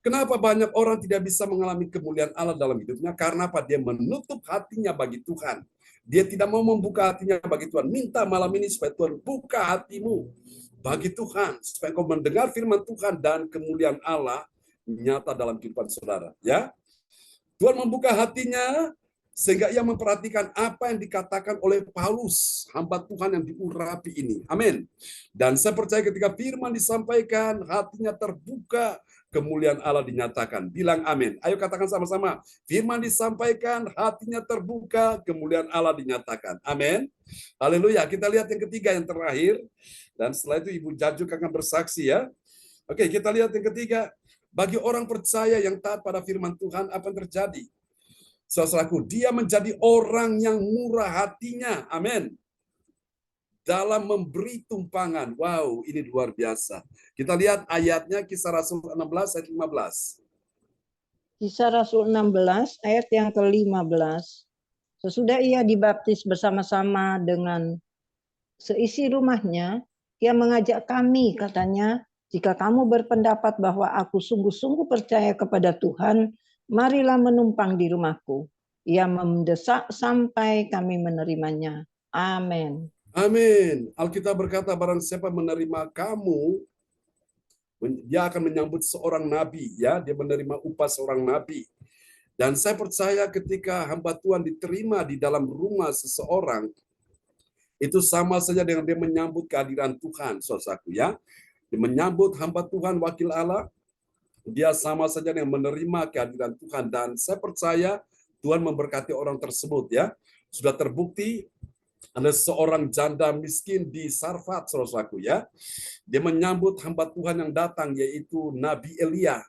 Kenapa banyak orang tidak bisa mengalami kemuliaan Allah dalam hidupnya? Karena apa? Dia menutup hatinya bagi Tuhan. Dia tidak mau membuka hatinya bagi Tuhan. Minta malam ini supaya Tuhan buka hatimu bagi Tuhan. Supaya engkau mendengar firman Tuhan dan kemuliaan Allah nyata dalam kehidupan saudara. Ya, Tuhan membuka hatinya sehingga ia memperhatikan apa yang dikatakan oleh Paulus, hamba Tuhan yang diurapi ini. Amin. Dan saya percaya ketika firman disampaikan, hatinya terbuka, kemuliaan Allah dinyatakan. Bilang amin. Ayo katakan sama-sama. Firman disampaikan, hatinya terbuka, kemuliaan Allah dinyatakan. Amin. Haleluya. Kita lihat yang ketiga, yang terakhir. Dan setelah itu Ibu Jajuk akan bersaksi ya. Oke, kita lihat yang ketiga. Bagi orang percaya yang taat pada firman Tuhan, apa yang terjadi? Saudaraku, dia menjadi orang yang murah hatinya. Amin. dalam memberi tumpangan. Wow, ini luar biasa. Kita lihat ayatnya, Kisah Rasul 16 ayat 15. Kisah Rasul 16 ayat yang ke-15. Sesudah ia dibaptis bersama-sama dengan seisi rumahnya, ia mengajak kami, katanya, jika kamu berpendapat bahwa aku sungguh-sungguh percaya kepada Tuhan, marilah menumpang di rumahku. Ia mendesak sampai kami menerimanya. Amin. Amin. Alkitab berkata, barang siapa menerima kamu, dia akan menyambut seorang nabi, ya, dia menerima upah seorang nabi. Dan saya percaya ketika hamba Tuhan diterima di dalam rumah seseorang, itu sama saja dengan dia menyambut kehadiran Tuhan, saudaraku, ya. Dia menyambut hamba Tuhan, wakil Allah, dia sama saja dengan menerima kehadiran Tuhan. Dan saya percaya Tuhan memberkati orang tersebut, ya. Sudah terbukti ada seorang janda miskin di Sarfat, saudaraku, ya. Dia menyambut hamba Tuhan yang datang, yaitu Nabi Elia.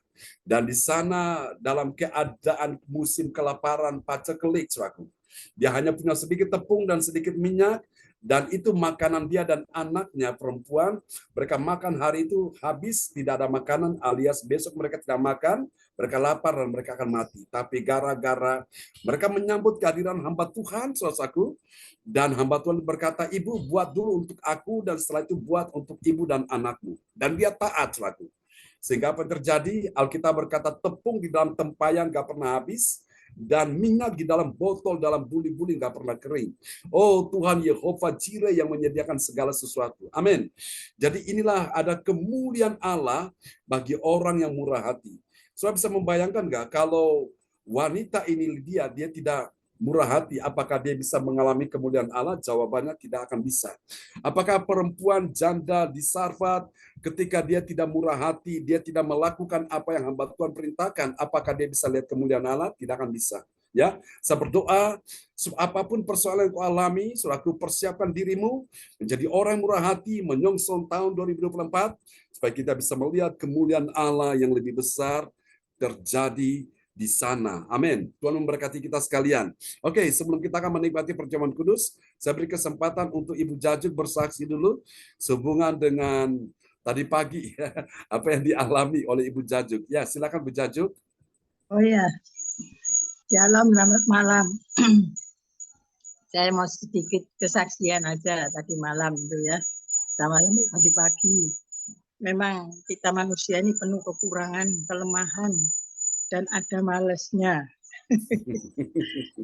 Dan di sana dalam keadaan musim kelaparan, paceklik, saudaraku. Dia hanya punya sedikit tepung dan sedikit minyak, dan itu makanan dia dan anaknya perempuan. Mereka makan hari itu habis, tidak ada makanan, alias besok mereka tidak makan, mereka lapar dan mereka akan mati. Tapi gara-gara mereka menyambut kehadiran hamba Tuhan, saudaraku, dan hamba Tuhan berkata, ibu buat dulu untuk aku, dan setelah itu buat untuk ibu dan anakmu. Dan dia taat, saudaraku. Sehingga apa yang terjadi? Alkitab berkata tepung di dalam tempayan gak pernah habis, dan minyak di dalam botol, dalam buli-buli gak pernah kering. Oh Tuhan Yehova Jireh yang menyediakan segala sesuatu. Amin. Jadi inilah ada kemuliaan Allah bagi orang yang murah hati. Saudara bisa membayangkan gak kalau wanita ini dia tidak murah hati, apakah dia bisa mengalami kemuliaan Allah? Jawabannya tidak akan bisa. Apakah perempuan janda di Sarfat ketika dia tidak murah hati, dia tidak melakukan apa yang hamba Tuhan perintahkan, apakah dia bisa lihat kemuliaan Allah? Tidak akan bisa. Ya, saya berdoa, apapun persoalan yang kau alami, selaku persiapkan dirimu menjadi orang yang murah hati, menyongsong tahun 2024, supaya kita bisa melihat kemuliaan Allah yang lebih besar terjadi di sana. Amin. Tuhan memberkati kita sekalian. Oke, sebelum kita akan menikmati perjamuan kudus, saya beri kesempatan untuk Ibu Jajuk bersaksi dulu sehubungan dengan tadi pagi apa yang dialami oleh Ibu Jajuk. Ya, silakan Bu Jajuk. Oh ya, Shalom, selamat malam. Saya mau sedikit kesaksian aja tadi malam itu ya, sama ini tadi pagi. Memang kita manusia ini penuh kekurangan, kelemahan, dan ada malesnya.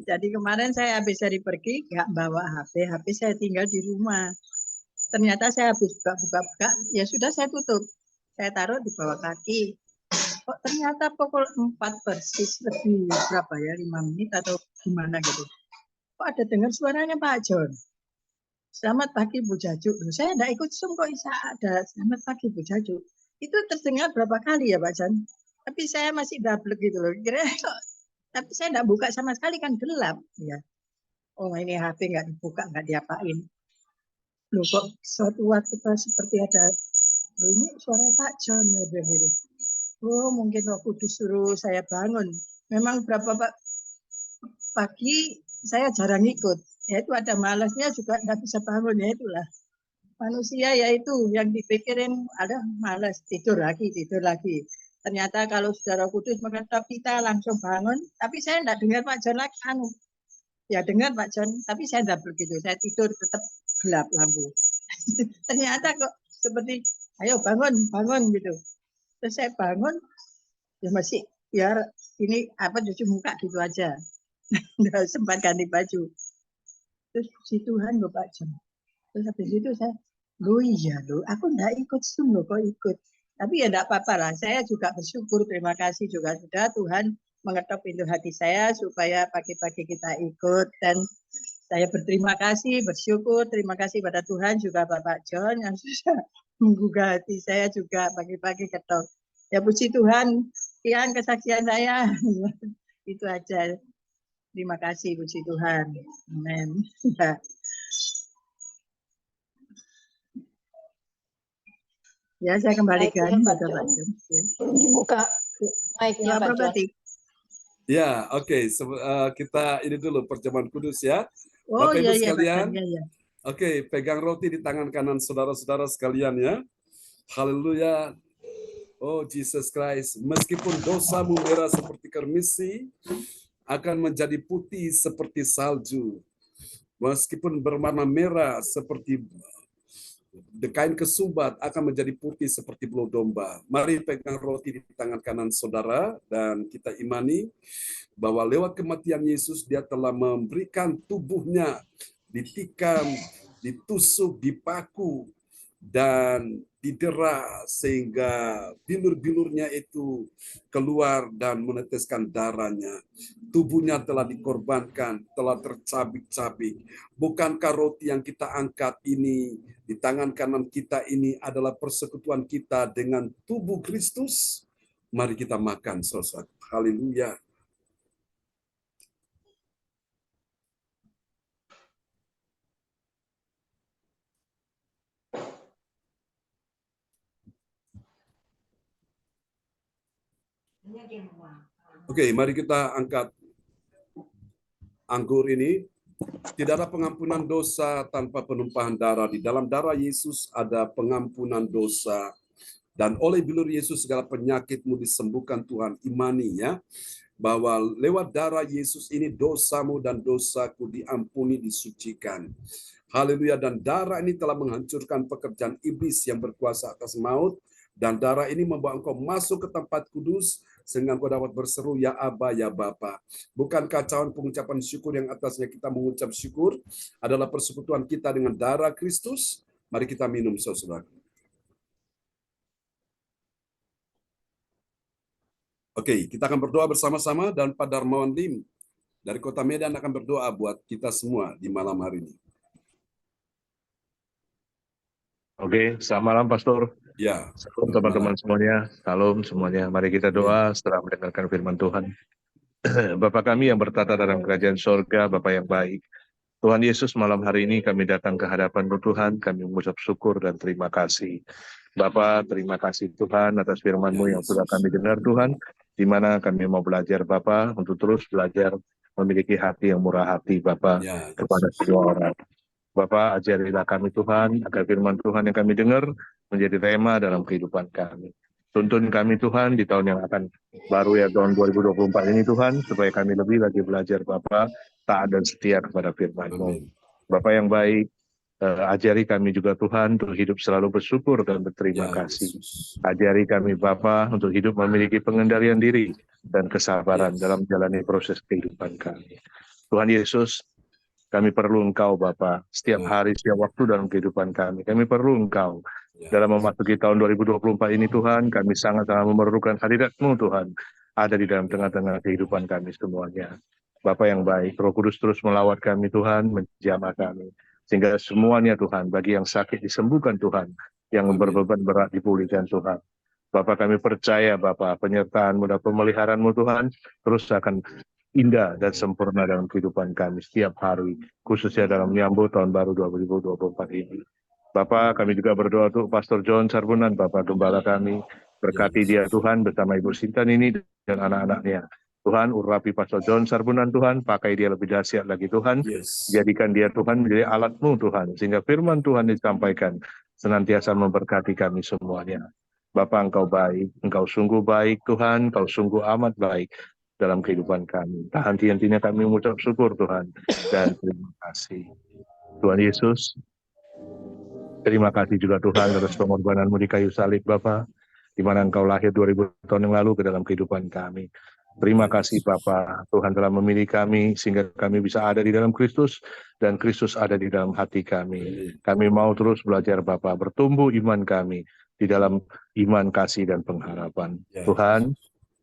Jadi kemarin saya habis dari pergi, nggak bawa HP saya tinggal di rumah. Ternyata saya habis buka-buka, ya sudah saya tutup. Saya taruh di bawah kaki. Kok ternyata pukul 4 persis, lebih berapa ya, 5 menit atau gimana gitu. Kok ada dengar suaranya Pak John. Selamat pagi Bu Jajuk. Saya tidak ikut Zoom kok bisa ada selamat pagi Bu Jajuk. Itu terdengar berapa kali ya Pak John? Tapi saya masih double gitu loh. Kira tapi saya tidak buka sama sekali, kan gelap ya. Oh ini HP nggak dibuka, nggak diapain. Loh kok suatu waktu seperti ada, loh ini suara Pak John gitu. Oh mungkin Roh Kudus suruh saya bangun. Memang berapa pagi saya jarang ikut. Ya itu ada malasnya juga nggak bisa bangun, ya itulah. Manusia yaitu yang dipikirin ada malas, tidur lagi. Ternyata kalau Saudara Kudus mengetop kita langsung bangun, tapi saya enggak dengar Pak John lagi ya dengar Pak John, tapi saya enggak begitu, saya tidur tetap gelap lampu. Ternyata kok seperti ayo bangun gitu. Terus saya bangun, ya masih ya ini apa cuci muka gitu aja, enggak sempat ganti baju. Terus si Tuhan loh Pak John. Terus habis itu saya, loh iya loh, aku enggak ikut Zoom loh, kok ikut. Tapi ya enggak apa-apa lah, saya juga bersyukur, terima kasih juga sudah Tuhan mengetok pintu hati saya supaya pagi-pagi kita ikut. Dan saya berterima kasih, bersyukur, terima kasih pada Tuhan juga Bapak John yang sudah menggugah hati saya juga pagi-pagi ketok. Ya puji Tuhan, sekian kesaksian saya. Itu aja. Terima kasih, puji Tuhan. Amin. Ya, saya kembalikan pada Pak John. Dibuka mic-nya Pak John. Ya, oke. Kita ini dulu perjamuan kudus ya. Oh Bapak Ibu iya, sekalian, iya. Oke, pegang roti di tangan kanan saudara-saudara sekalian ya. Haleluya. Oh Jesus Christ, meskipun dosamu merah seperti kermisi, akan menjadi putih seperti salju. Meskipun berwarna merah seperti kain kesumbat, akan menjadi putih seperti bulu domba. Mari pegang roti di tangan kanan saudara, dan kita imani bahwa lewat kematian Yesus, dia telah memberikan tubuhnya ditikam, ditusuk, dipaku, dan didera sehingga bilur-bilurnya itu keluar dan meneteskan darahnya. Tubuhnya telah dikorbankan, telah tercabik-cabik. Bukankah roti yang kita angkat ini di tangan kanan kita ini adalah persekutuan kita dengan tubuh Kristus? Mari kita makan, saudara. Haleluya. Oke, mari kita angkat anggur ini. Tidak ada pengampunan dosa tanpa penumpahan darah. Di dalam darah Yesus ada pengampunan dosa. Dan oleh bilur Yesus segala penyakitmu disembuhkan Tuhan. Imani ya, bahwa lewat darah Yesus ini dosamu dan dosaku diampuni, disucikan. Haleluya. Dan darah ini telah menghancurkan pekerjaan iblis yang berkuasa atas maut. Dan darah ini membawa engkau masuk ke tempat kudus, sehingga engkau dapat berseru, ya Aba, ya Bapa. Bukan kacauan pengucapan syukur yang atasnya kita mengucap syukur adalah persekutuan kita dengan darah Kristus. Mari kita minum, saudara. Oke, kita akan berdoa bersama-sama, dan Pak Darmawan Lim dari Kota Medan akan berdoa buat kita semua di malam hari ini. Oke, selamat malam Pastor. Ya, Salam teman-teman semuanya. Salam semuanya. Mari kita doa setelah mendengarkan firman Tuhan. Bapa kami yang bertata dalam kerajaan sorga, Bapa yang baik. Tuhan Yesus, malam hari ini kami datang ke hadapan-Mu Tuhan, kami mengucap syukur dan terima kasih. Bapa, terima kasih Tuhan atas firman-Mu yang sudah kami dengar Tuhan, di mana kami mau belajar Bapa untuk terus belajar memiliki hati yang murah hati Bapa kepada semua orang. Bapa, ajarilah kami Tuhan, agar firman Tuhan yang kami dengar menjadi tema dalam kehidupan kami. Tuntun kami Tuhan di tahun yang akan baru ya, tahun 2024 ini Tuhan, supaya kami lebih lagi belajar Bapa, taat dan setia kepada firman-Mu. Bapa yang baik, ajari kami juga Tuhan untuk hidup selalu bersyukur dan berterima kasih. Ajari kami Bapa untuk hidup memiliki pengendalian diri dan kesabaran dalam menjalani proses kehidupan kami. Tuhan Yesus, kami perlu Engkau Bapa setiap hari, setiap waktu dalam kehidupan kami. Kami perlu Engkau dalam memasuki tahun 2024 ini Tuhan. Kami sangat-sangat memerlukan hadirat-Mu Tuhan, ada di dalam tengah-tengah kehidupan kami semuanya. Bapa yang baik, Roh Kudus terus melawat kami Tuhan, menjamah kami. Sehingga semuanya Tuhan, bagi yang sakit disembuhkan Tuhan, yang berbeban berat dipulihkan Tuhan. Bapak kami percaya Bapak, penyertaan-Mu dan pemeliharaan-Mu Tuhan terus akan indah dan sempurna dalam kehidupan kami setiap hari, khususnya dalam menyambut tahun baru 2024 ini. Bapak, kami juga berdoa untuk Pastor John Sarbunan, Bapak Gembala kami, berkati dia Tuhan bersama Ibu Sintan ini dan anak-anaknya. Tuhan, urapi Pastor John Sarbunan Tuhan, pakai dia lebih dahsyat lagi Tuhan, jadikan dia Tuhan menjadi alat-Mu Tuhan, sehingga firman Tuhan disampaikan senantiasa memberkati kami semuanya. Bapak, Engkau baik, Engkau sungguh baik Tuhan, Engkau sungguh amat baik dalam kehidupan kami. Tak henti-hentinya kami mengucap syukur Tuhan, dan terima kasih. Tuhan Yesus, terima kasih juga Tuhan atas pengorbanan-Mu di kayu salib Bapa, di mana Engkau lahir 2000 tahun yang lalu ke dalam kehidupan kami. Terima kasih Bapa, Tuhan telah memilih kami sehingga kami bisa ada di dalam Kristus, dan Kristus ada di dalam hati kami. Kami mau terus belajar Bapa, bertumbuh iman kami di dalam iman, kasih, dan pengharapan. Tuhan,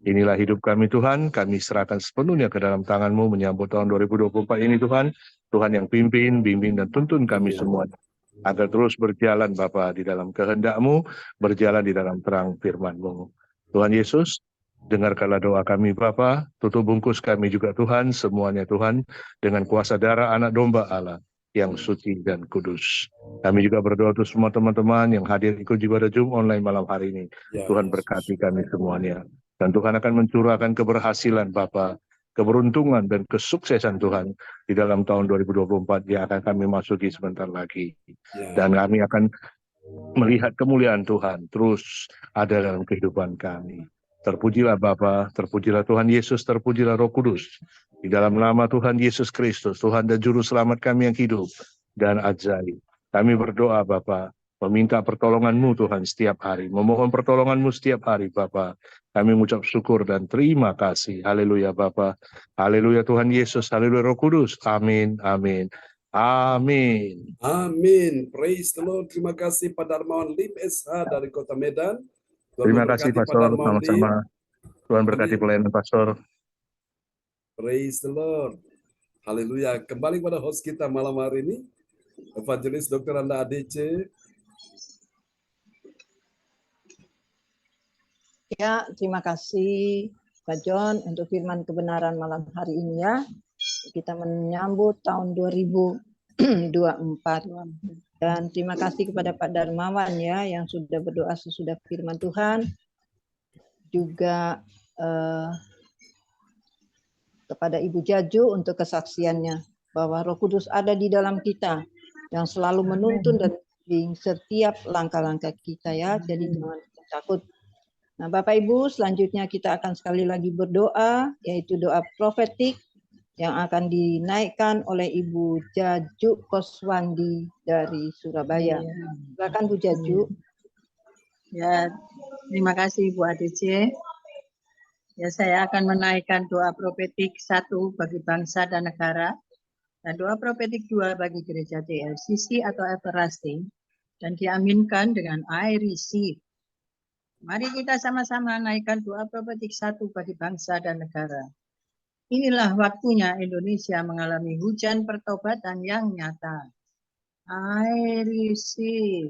inilah hidup kami Tuhan, kami serahkan sepenuhnya ke dalam tangan-Mu menyambut tahun 2024 ini Tuhan. Tuhan yang pimpin, bimbing, dan tuntun kami semuanya, agar terus berjalan Bapa di dalam kehendak-Mu, berjalan di dalam terang firman-Mu. Tuhan Yesus, dengarkanlah doa kami Bapa, tutup bungkus kami juga Tuhan, semuanya Tuhan, dengan kuasa darah anak domba Allah yang suci dan kudus. Kami juga berdoa untuk semua teman-teman yang hadir ikut ibadah Zoom online malam hari ini. Tuhan berkati kami semuanya. Dan Tuhan akan mencurahkan keberhasilan Bapa keberuntungan dan kesuksesan Tuhan di dalam tahun 2024 yang akan kami masuki sebentar lagi. Dan kami akan melihat kemuliaan Tuhan terus ada dalam kehidupan kami. Terpujilah Bapa, terpujilah Tuhan Yesus, terpujilah Roh Kudus. Di dalam nama Tuhan Yesus Kristus, Tuhan dan Juru Selamat kami yang hidup dan ajaib. Kami berdoa Bapa, meminta pertolongan-Mu Tuhan setiap hari, memohon pertolongan-Mu setiap hari Bapa. Kami mengucap syukur dan terima kasih. Haleluya Bapa. Haleluya Tuhan Yesus, haleluya Roh Kudus. Amin, amin. Amin. Amin. Praise the Lord. Terima kasih Pak Darmawan Lim SH dari Kota Medan. Tuhan Terima kasih memberkati Pak Pastor, Darmawan Lim. sama-sama. Tuhan berkati pelayanan Pastor. Praise the Lord. Haleluya. Kembali pada host kita malam hari ini, Evangelis Dr. Anda ADC. Ya, terima kasih Pak John untuk firman kebenaran malam hari ini ya. Kita menyambut tahun 2024. Dan terima kasih kepada Pak Darmawan ya yang sudah berdoa sesudah firman Tuhan. Juga kepada Ibu Jaju untuk kesaksiannya bahwa Roh Kudus ada di dalam kita yang selalu menuntun dan bimbing setiap langkah-langkah kita ya. Jadi jangan takut. Nah, Bapak Ibu, selanjutnya kita akan sekali lagi berdoa, yaitu doa profetik yang akan dinaikkan oleh Ibu Jaju Koswandi dari Surabaya. Silakan Bu Jaju. Ya, terima kasih Bu ADC. Ya, saya akan menaikkan doa profetik 1 bagi bangsa dan negara, dan doa profetik 2 bagi gereja JLCC atau Everlasting, dan diaminkan dengan I receive. Mari kita sama-sama naikkan doa profetik 1 bagi bangsa dan negara. Inilah waktunya Indonesia mengalami hujan pertobatan yang nyata. I receive.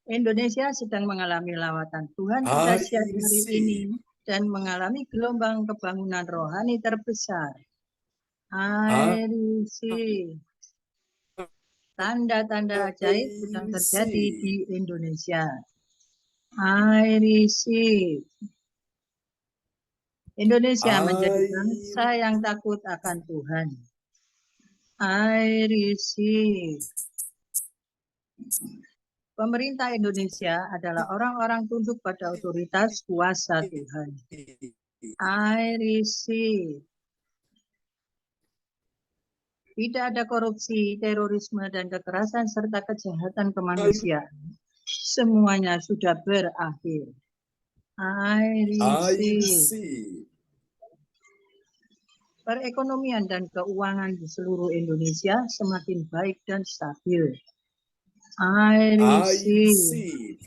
Indonesia sedang mengalami lawatan Tuhan dahsyat hari ini dan mengalami gelombang kebangunan rohani terbesar. I receive. Tanda-tanda ajaib sedang terjadi di Indonesia. I receive. Indonesia menjadi bangsa yang takut akan Tuhan. I receive. Pemerintah Indonesia adalah orang-orang tunduk pada otoritas kuasa Tuhan. I receive. Tidak ada korupsi, terorisme, dan kekerasan serta kejahatan kemanusiaan. Semuanya sudah berakhir. I receive. Perekonomian dan keuangan di seluruh Indonesia semakin baik dan stabil. I receive.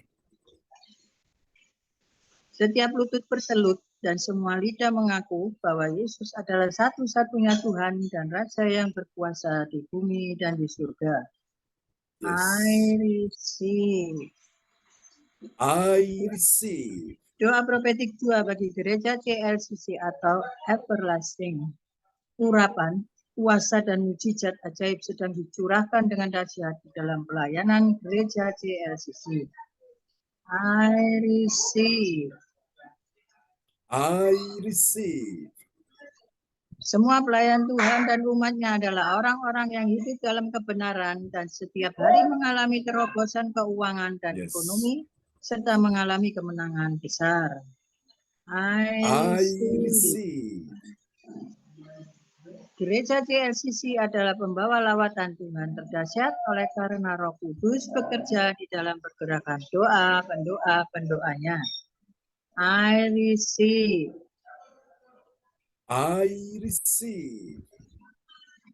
Setiap lutut bertelut dan semua lidah mengaku bahwa Yesus adalah satu-satunya Tuhan dan Raja yang berkuasa di bumi dan di surga. I receive. I receive. Doa profetik 2 bagi gereja JLCC atau Everlasting. Urapan, kuasa dan mujizat ajaib sedang dicurahkan dengan dahsyat di dalam pelayanan gereja JLCC. I receive. I receive. Semua pelayan Tuhan dan umatnya adalah orang-orang yang hidup dalam kebenaran dan setiap hari mengalami terobosan keuangan dan ekonomi serta mengalami kemenangan besar. I receive. Gereja JLCC adalah pembawa lawatan Tuhan terdahsyat oleh karena Roh Kudus bekerja di dalam pergerakan doa, pendoa-pendoanya. I receive. I receive.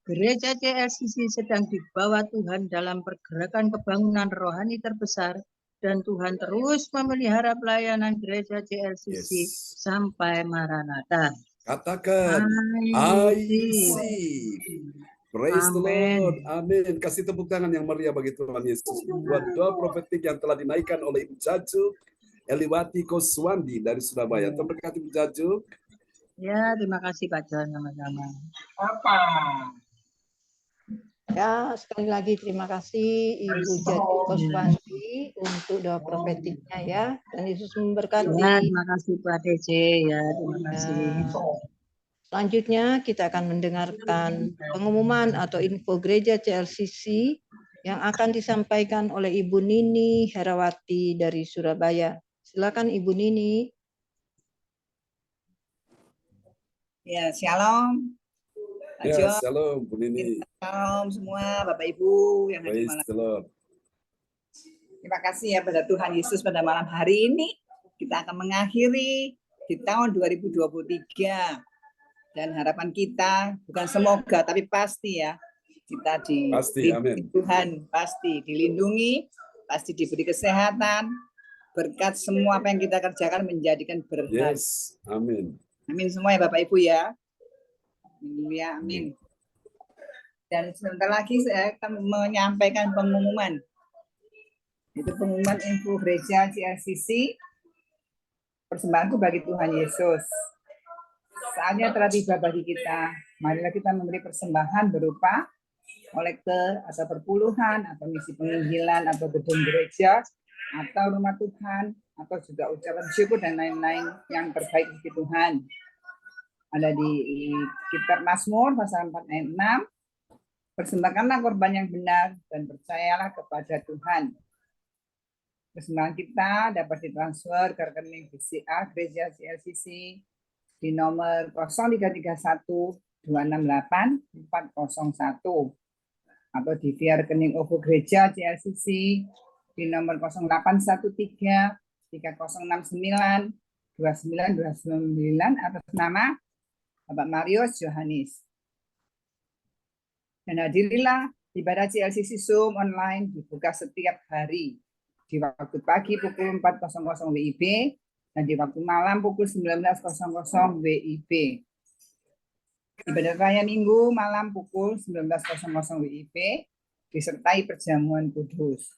Gereja JLCC sedang dibawa Tuhan dalam pergerakan kebangunan rohani terbesar dan Tuhan terus memelihara pelayanan gereja JLCC sampai Maranatha. Katakan, I receive. Praise the Lord. Amin. Kasih tepuk tangan yang meriah bagi Tuhan Yesus. Buat doa profetik yang telah dinaikkan oleh Ibu Jaju Eliwati Koswandi dari Surabaya. Terberkati Ibu Jaju. Ya, terima kasih Pak John sama-sama. Ya, sekali lagi terima kasih Ibu Jaju Koswandi untuk doa profetiknya ya. Dan Yesus memberkati. Ya, terima kasih Pak DC ya, terima kasih. Selanjutnya kita akan mendengarkan pengumuman atau info gereja CLCC yang akan disampaikan oleh Ibu Nini Herawati dari Surabaya. Silakan Ibu Nini. Ya, shalom. Pak Ya, Jo, shalom Bu Nini. shalom semua Bapak Ibu yang hadir Praise malam. the Lord. Terima kasih ya pada Tuhan Yesus pada malam hari ini. Kita akan mengakhiri di tahun 2023. Dan harapan kita bukan semoga tapi pasti ya. Kita Pasti, dilindungi amin. Tuhan, pasti dilindungi, pasti diberi kesehatan. Berkat semua apa yang kita kerjakan menjadikan berkat. Yes, amin. Amin semua ya Bapak Ibu ya. Ya, amin. Dan sebentar lagi saya akan menyampaikan pengumuman. Itu pengumuman info gereja CLCC. Persembahanku bagi Tuhan Yesus. Saatnya telah tiba bagi kita. Marilah kita memberi persembahan berupa kolekte atau perpuluhan atau misi penginjilan atau gedung gereja atau rumah Tuhan atau juga ucapan syukur dan lain-lain yang terbaik bagi Tuhan. Ada di kitab Mazmur pasal 4 ayat 6. Persembahkanlah korban yang benar dan percayalah kepada Tuhan. Persembahan kita dapat ditransfer ke rekening BCA Gereja CLCC di nomor 0331 268 401 atau di via rekening OVO Gereja CLCC di nomor 0813 3069 2929 atas nama Bapak Marius Yohanes. Dan hadirilah ibadah CLCC Zoom online dibuka setiap hari di waktu pagi pukul 4.00 WIB dan di waktu malam pukul 19.00 WIB. Ibadah raya Minggu malam pukul 19.00 WIB disertai perjamuan kudus.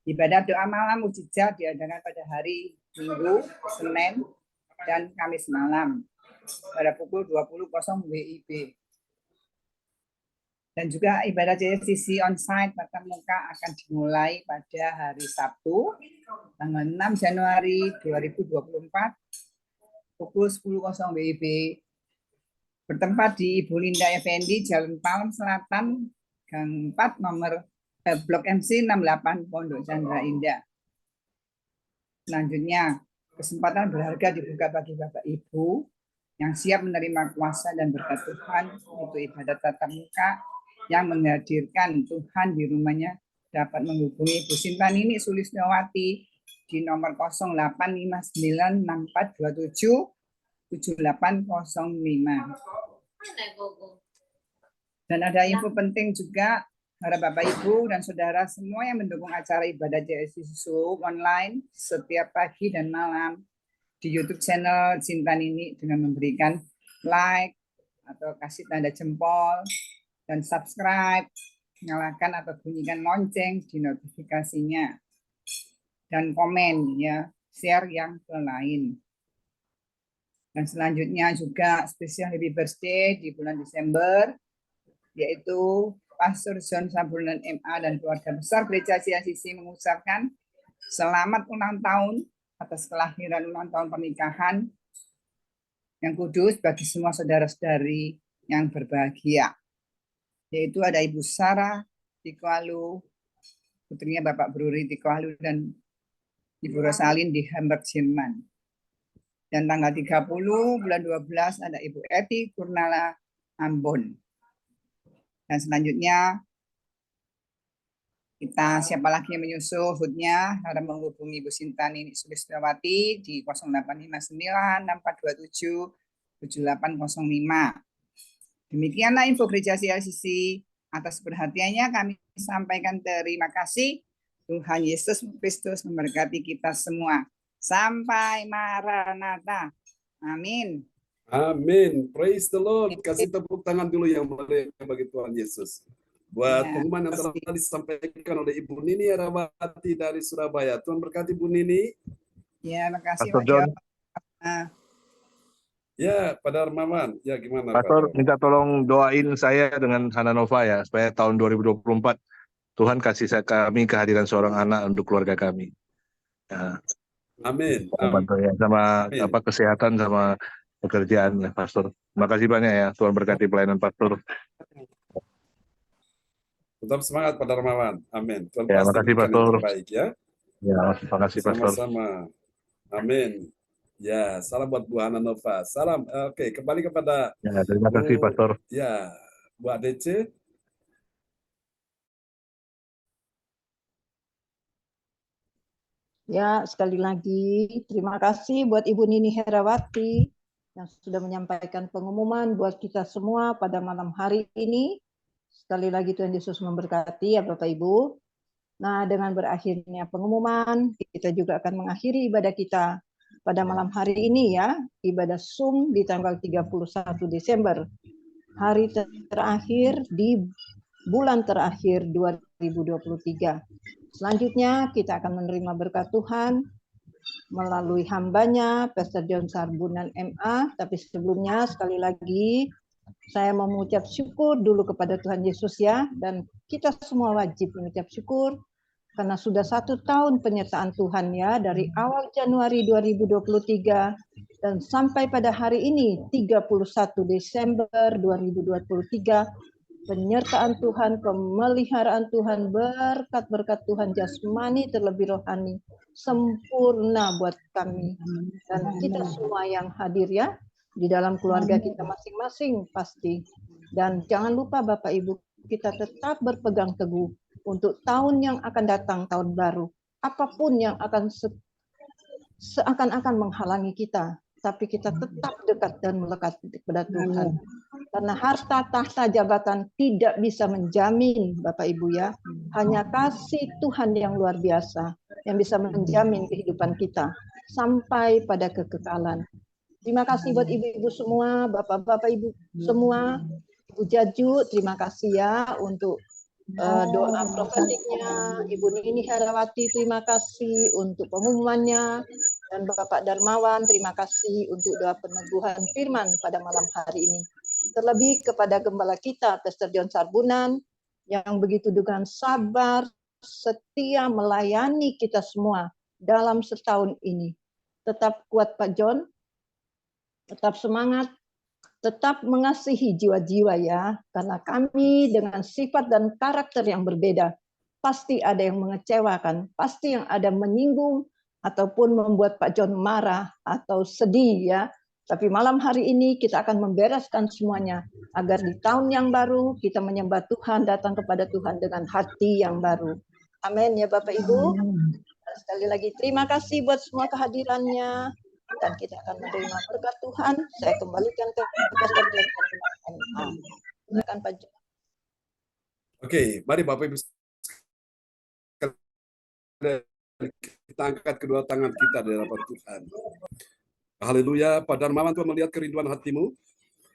Ibadah doa malam mujizat diadakan pada hari Minggu, Senin, dan Kamis malam pada pukul 20.00 WIB. Dan juga ibadah CLCC onsite tatap muka akan dimulai pada hari Sabtu, tanggal 6 Januari 2024, pukul 10.00 WIB, bertempat di Ibu Linda Effendi, Jalan Palem Selatan, Gang 4, nomor Blok MC 68, Pondok Chandra Indah. Selanjutnya, kesempatan berharga dibuka bagi Bapak Ibu yang siap menerima kuasa dan berkat Tuhan untuk ibadah tatap muka yang menghadirkan Tuhan di rumahnya dapat menghubungi Bu Sintanini Sulisnawati di nomor 0859477805. Dan ada info penting juga para Bapak Ibu dan Saudara semua yang mendukung acara ibadah CLCC Zoom online setiap pagi dan malam di YouTube channel Sintanini dengan memberikan like atau kasih tanda jempol dan subscribe, nyalakan atau bunyikan lonceng di notifikasinya, dan komen ya, share yang ke lain. Dan selanjutnya juga spesial happy birthday di bulan Desember, yaitu Pastor John Sabulan MA dan keluarga besar Gereja CLCC mengucapkan selamat ulang tahun atas kelahiran ulang tahun pernikahan yang kudus bagi semua saudara-saudari yang berbahagia. Yaitu ada Ibu Sarah Tikoalu, putrinya Bapak Bruri Tikoalu, dan Ibu Rosalin di Hamburg, Jerman. Dan tanggal 30 bulan 12 ada Ibu Eti Kurnala Ambon. Dan selanjutnya kita siapa lagi yang menyusul hutnya harap menghubungi Ibu Sintanini Sulisnawati di 0859 6427 7805. Demikianlah info Gereja CLCC. Atas perhatiannya kami sampaikan terima kasih. Tuhan Yesus Kristus memberkati kita semua. Sampai Maranatha. Amin. Amin. Praise the Lord. Kasih tepuk tangan dulu yang meriah bagi Tuhan Yesus. Buat pengumuman yang telah disampaikan oleh Ibu Nini Herawati dari Surabaya. Tuhan berkati Bu Nini. Ya, makasih Pastor Pak John. Ya, Pak Darmawan. Ya, gimana Pastor Pak? minta tolong doain saya dengan Hananova ya, supaya tahun 2024 Tuhan kasih kami kehadiran seorang anak untuk keluarga kami. Ya, Amin. bantu ya sama Amin. kesehatan sama pekerjaan ya, Pastor. Terima kasih banyak ya. Tuhan berkati pelayanan Pastor. Tetap semangat Pak Darmawan. Amin. Tuhan Ya, pasti makasih berikan yang Pastor. terbaik ya. Ya, terima kasih Pastor. Sama-sama. Amin. Ya, salam buat Bu Hana Nova. Salam. Oke, kembali kepada Ya, terima kasih Pastor. Ya, Bu ADC. Ya, sekali lagi terima kasih buat Ibu Nini Herawati yang sudah menyampaikan pengumuman buat kita semua pada malam hari ini. Sekali lagi Tuhan Yesus memberkati ya Bapak Ibu. Nah, dengan berakhirnya pengumuman, kita juga akan mengakhiri ibadah kita pada malam hari ini ya, ibadah Zoom di tanggal 31 Desember. Hari terakhir di bulan terakhir 2023. Selanjutnya kita akan menerima berkat Tuhan melalui hambanya, Pastor John Sarbunan MA. Tapi sebelumnya sekali lagi saya mau mengucap syukur dulu kepada Tuhan Yesus ya. Dan kita semua wajib mengucap syukur karena sudah 1 tahun penyertaan Tuhan ya. Dari awal Januari 2023 dan sampai pada hari ini 31 Desember 2023. Penyertaan Tuhan, pemeliharaan Tuhan, berkat-berkat Tuhan jasmani terlebih rohani sempurna buat kami dan kita semua yang hadir ya di dalam keluarga kita masing-masing pasti. Dan jangan lupa Bapak Ibu, kita tetap berpegang teguh untuk tahun yang akan datang, tahun baru. Apapun yang akan seakan-akan menghalangi kita, tapi kita tetap dekat dan melekat kepada Tuhan. Karena harta, tahta, jabatan tidak bisa menjamin, Bapak Ibu ya. Hanya kasih Tuhan yang luar biasa yang bisa menjamin kehidupan kita sampai pada kekekalan. Terima kasih buat ibu-ibu semua, bapak-bapak ibu semua, Ibu Jaju, terima kasih ya untuk doa profetiknya. Ibu Nini Herawati, terima kasih untuk pengumumannya. Dan Bapak Darmawan, terima kasih untuk doa peneguhan firman pada malam hari ini. Terlebih kepada gembala kita, Pastor John Sarbunan, yang begitu dengan sabar, setia melayani kita semua dalam setahun ini. Tetap kuat Pak John, tetap semangat, tetap mengasihi jiwa-jiwa ya, karena kami dengan sifat dan karakter yang berbeda, pasti ada yang mengecewakan, pasti yang ada menyinggung, ataupun membuat Pak John marah atau sedih ya. Tapi malam hari ini kita akan membereskan semuanya agar di tahun yang baru kita menyembah Tuhan, datang kepada Tuhan dengan hati yang baru. Amin ya Bapak Ibu. Sekali lagi terima kasih buat semua kehadirannya dan kita akan menerima berkat Tuhan. Saya kembalikan ke Pastor John. Silakan Pak John. Oke, mari Bapak Ibu kita angkat kedua tangan kita di hadapan Tuhan. Haleluya, Pak Darmawan, Tuhan melihat kerinduan hatimu.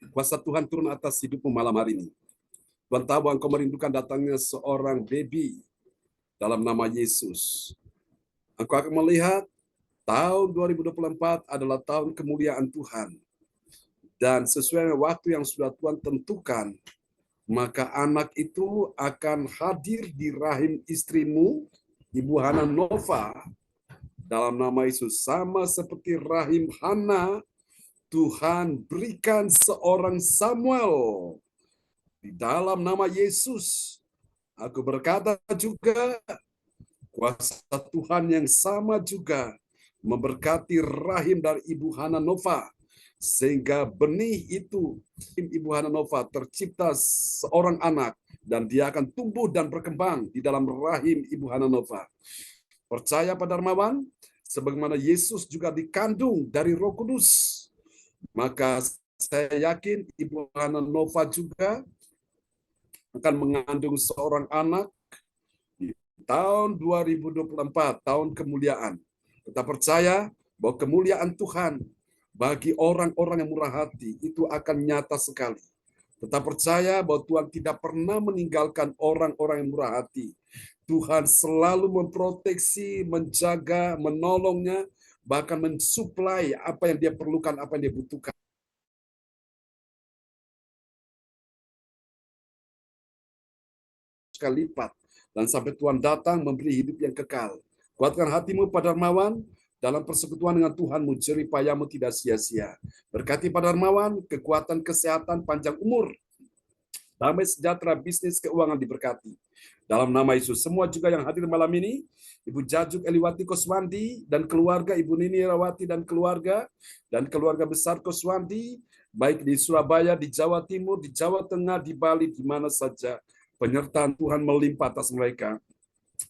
Kuasa Tuhan turun atas hidupmu malam hari ini. Tuhan tahu bahwa engkau merindukan datangnya seorang baby dalam nama Yesus. Engkau akan melihat tahun 2024 adalah tahun kemuliaan Tuhan. Dan sesuai dengan waktu yang sudah Tuhan tentukan, maka anak itu akan hadir di rahim istrimu, Ibu Hana Nova, dalam nama Yesus. Sama seperti rahim Hana, Tuhan berikan seorang Samuel di dalam nama Yesus. Aku berkata juga, kuasa Tuhan yang sama juga memberkati rahim dari Ibu Hana Nova, sehingga benih itu, Ibu Hana Nova, tercipta seorang anak, dan dia akan tumbuh dan berkembang di dalam rahim Ibu Hana Nova. Percaya Pak Darmawan, sebagaimana Yesus juga dikandung dari Roh Kudus, maka saya yakin Ibu Hana Nova juga akan mengandung seorang anak di tahun 2024, tahun kemuliaan. Kita percaya bahwa kemuliaan Tuhan bagi orang-orang yang murah hati itu akan nyata sekali. Tetap percaya bahwa Tuhan tidak pernah meninggalkan orang-orang yang murah hati. Tuhan selalu memproteksi, menjaga, menolongnya, bahkan mensuplai apa yang dia perlukan, apa yang dia butuhkan. Sekali lipat dan sampai Tuhan datang memberi hidup yang kekal. Kuatkan hatimu, Pak Darmawan, dalam persekutuan dengan Tuhanmu, jerih payahmu tidak sia-sia. Berkati Pak Darmawan, kekuatan, kesehatan, panjang umur, damai sejahtera, bisnis, keuangan diberkati. Dalam nama Yesus, semua juga yang hadir malam ini, Ibu Jajuk Eliwati Koswandi dan keluarga, Ibu Nini Rawati dan keluarga besar Koswandi, baik di Surabaya, di Jawa Timur, di Jawa Tengah, di Bali, di mana saja, penyertaan Tuhan melimpah atas mereka.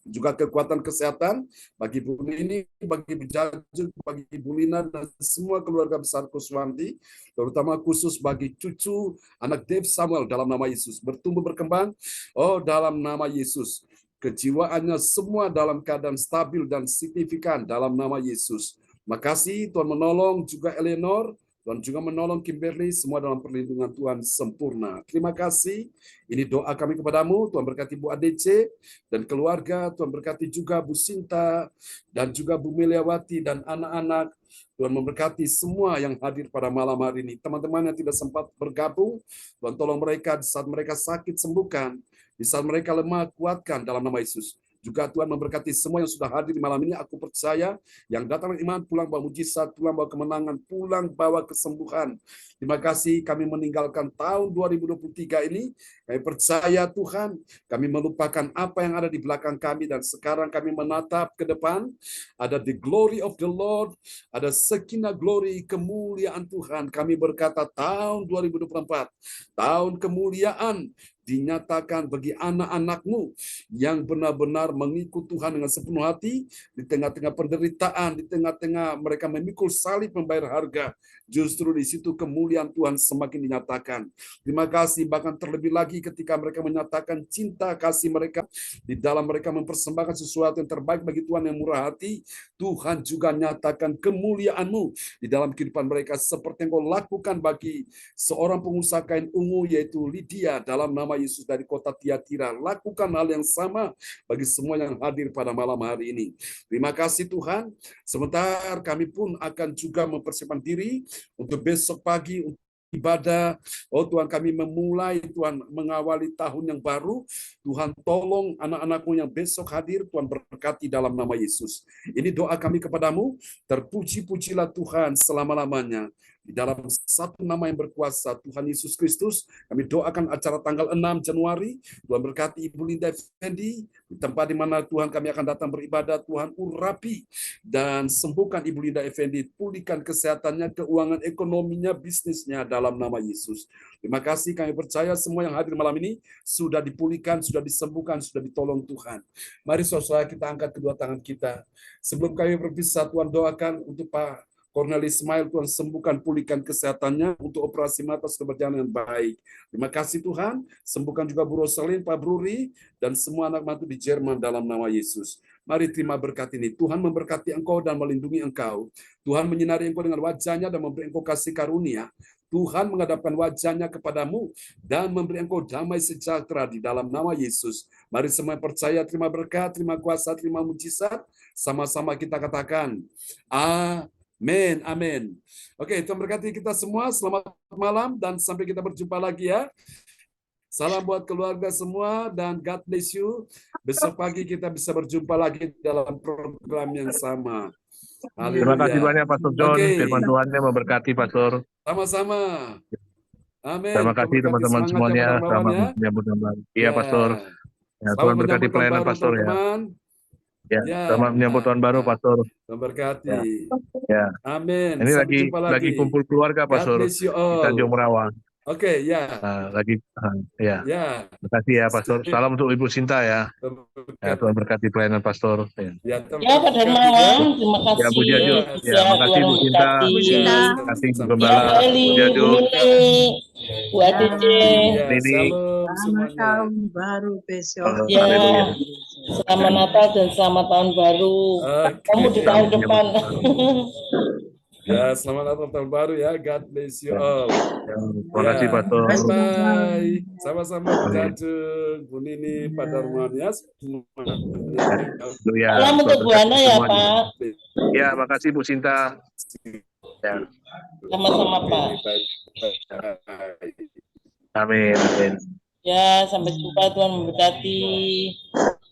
Juga kekuatan kesehatan bagi Ibu Nini, bagi Ibu Jajuk, bagi Ibu Lina, dan semua keluarga besar Kuswandi, terutama khusus bagi cucu anak Dave Samuel dalam nama Yesus. Bertumbuh berkembang, dalam nama Yesus. Kejiwaannya semua dalam keadaan stabil dan signifikan dalam nama Yesus. Makasih Tuhan menolong juga Eleanor, Tuhan juga menolong Kimberly, semua dalam perlindungan Tuhan sempurna. Terima kasih. Ini doa kami kepadamu. Tuhan berkati Bu ADC dan keluarga. Tuhan berkati juga Bu Sinta dan juga Bu Meliawati dan anak-anak. Tuhan memberkati semua yang hadir pada malam hari ini. Teman-teman yang tidak sempat bergabung, Tuhan tolong mereka di saat mereka sakit, sembuhkan. Di saat mereka lemah, kuatkan dalam nama Yesus. Juga Tuhan memberkati semua yang sudah hadir di malam ini. Aku percaya yang datang iman, pulang bawa mujizat, pulang bawa kemenangan, pulang bawa kesembuhan. Terima kasih kami meninggalkan tahun 2023 ini. Kami percaya Tuhan, kami melupakan apa yang ada di belakang kami dan sekarang kami menatap ke depan. Ada the glory of the Lord, ada Shekinah glory, kemuliaan Tuhan. Kami berkata tahun 2024, tahun kemuliaan dinyatakan bagi anak-anakmu yang benar-benar mengikut Tuhan dengan sepenuh hati di tengah-tengah penderitaan, di tengah-tengah mereka memikul salib membayar harga. Justru di situ kemuliaan Tuhan semakin dinyatakan. Terima kasih, bahkan terlebih lagi ketika mereka menyatakan cinta kasih mereka, di dalam mereka mempersembahkan sesuatu yang terbaik bagi Tuhan yang murah hati, Tuhan juga nyatakan kemuliaan-Mu di dalam kehidupan mereka seperti yang Kau lakukan bagi seorang pengusaha kain ungu yaitu Lydia dalam nama Yesus dari kota Tiatira. Lakukan hal yang sama bagi semua yang hadir pada malam hari ini. Terima kasih Tuhan. Sebentar kami pun akan juga mempersiapkan diri untuk besok pagi untuk ibadah. Tuhan, kami memulai, Tuhan, mengawali tahun yang baru. Tuhan, tolong anak-anakmu yang besok hadir, Tuhan berkati dalam nama Yesus. Ini doa kami kepadamu. Terpuji-pujilah Tuhan selama-lamanya. Di dalam satu nama yang berkuasa, Tuhan Yesus Kristus, kami doakan acara tanggal 6 Januari, Tuhan berkati Ibu Linda Effendi, di tempat di mana Tuhan kami akan datang beribadah, Tuhan urapi dan sembuhkan Ibu Linda Effendi, pulihkan kesehatannya, keuangan ekonominya, bisnisnya dalam nama Yesus. Terima kasih, kami percaya semua yang hadir malam ini sudah dipulihkan, sudah disembuhkan, sudah ditolong Tuhan. Mari saudara kita angkat kedua tangan kita. Sebelum kami berpisah, Tuhan doakan untuk Pak Cornelis Ismail, Tuhan sembuhkan, pulihkan kesehatannya untuk operasi mata sudah berjalan dengan baik. Terima kasih Tuhan, sembuhkan juga Bu Rosalin, Pak Bruri, dan semua anak mantu di Jerman dalam nama Yesus. Mari terima berkat ini. Tuhan memberkati engkau dan melindungi engkau. Tuhan menyinari engkau dengan wajahnya dan memberi engkau kasih karunia. Tuhan menghadapkan wajahnya kepadamu dan memberi engkau damai sejahtera di dalam nama Yesus. Mari semua percaya, terima berkat, terima kuasa, terima mujizat. Sama-sama kita katakan, amin, amin. Oke, Tuhan berkati kita semua. Selamat malam dan sampai kita berjumpa lagi ya. Salam buat keluarga semua dan God bless you. Besok pagi kita bisa berjumpa lagi dalam program yang sama. Terima kasih banyak Pastor John. Oke. Firman Tuhannya memberkati Pastor. Sama-sama. Amin. Terima kasih Tuhan berkati teman-teman semangat semuanya. ya, Pak Darmawan Selamat ya. menyambut tahun. Iya Ya. Pastor. Ya, Selamat Tuhan berkati menyambut tahun pelayanan baru, Pastor ya. teman-teman. Ya, Ya. selamat menyambut tahun baru Pastor. Tuhan berkati. Ya. Amin. Ini Sampai lagi jumpa lagi. kumpul keluarga God Pastor bless you di all. Tanjung Merawa. Oke, ya. Ya. Ya. Terima kasih ya Pastor. Salam untuk Ibu Sinta ya. Ya, Tuhan berkati pelayanan Pastor. Ya. Ya, Tuhan Ya, Pak berkati Darmawan, ya. terima kasih. Ya, Bu Jaju. Ya, Ya, makasih Tuhan Bu Sinta. memberkati. Bu Sinta. Terima kasih Bu Ya, Gembala, Bu Eli, Bu Bu Jaju. Nini, Bu Adice. Ya, Nini. shalom Selamat semuanya. tahun baru besok. Ya, Haleluya. selamat Natal dan selamat tahun baru. Oke. Kamu di tahun depan. Ya, selamat Natal tahun baru ya. God bless you all. Ya, terima kasih Ya, Pastor. bye-bye. Sama-sama Bu Amin. Jajung, Bu Nini, Pak Darmawan ya. Haleluya. Salam untuk Bu Tuhan Ana berkati ya, semuanya. Pak. Ya, makasih Bu Sinta. Ya. Sama-sama, Pak. Bye-bye. Amin. Amin. Ya, sampai jumpa. Tuhan memberkati.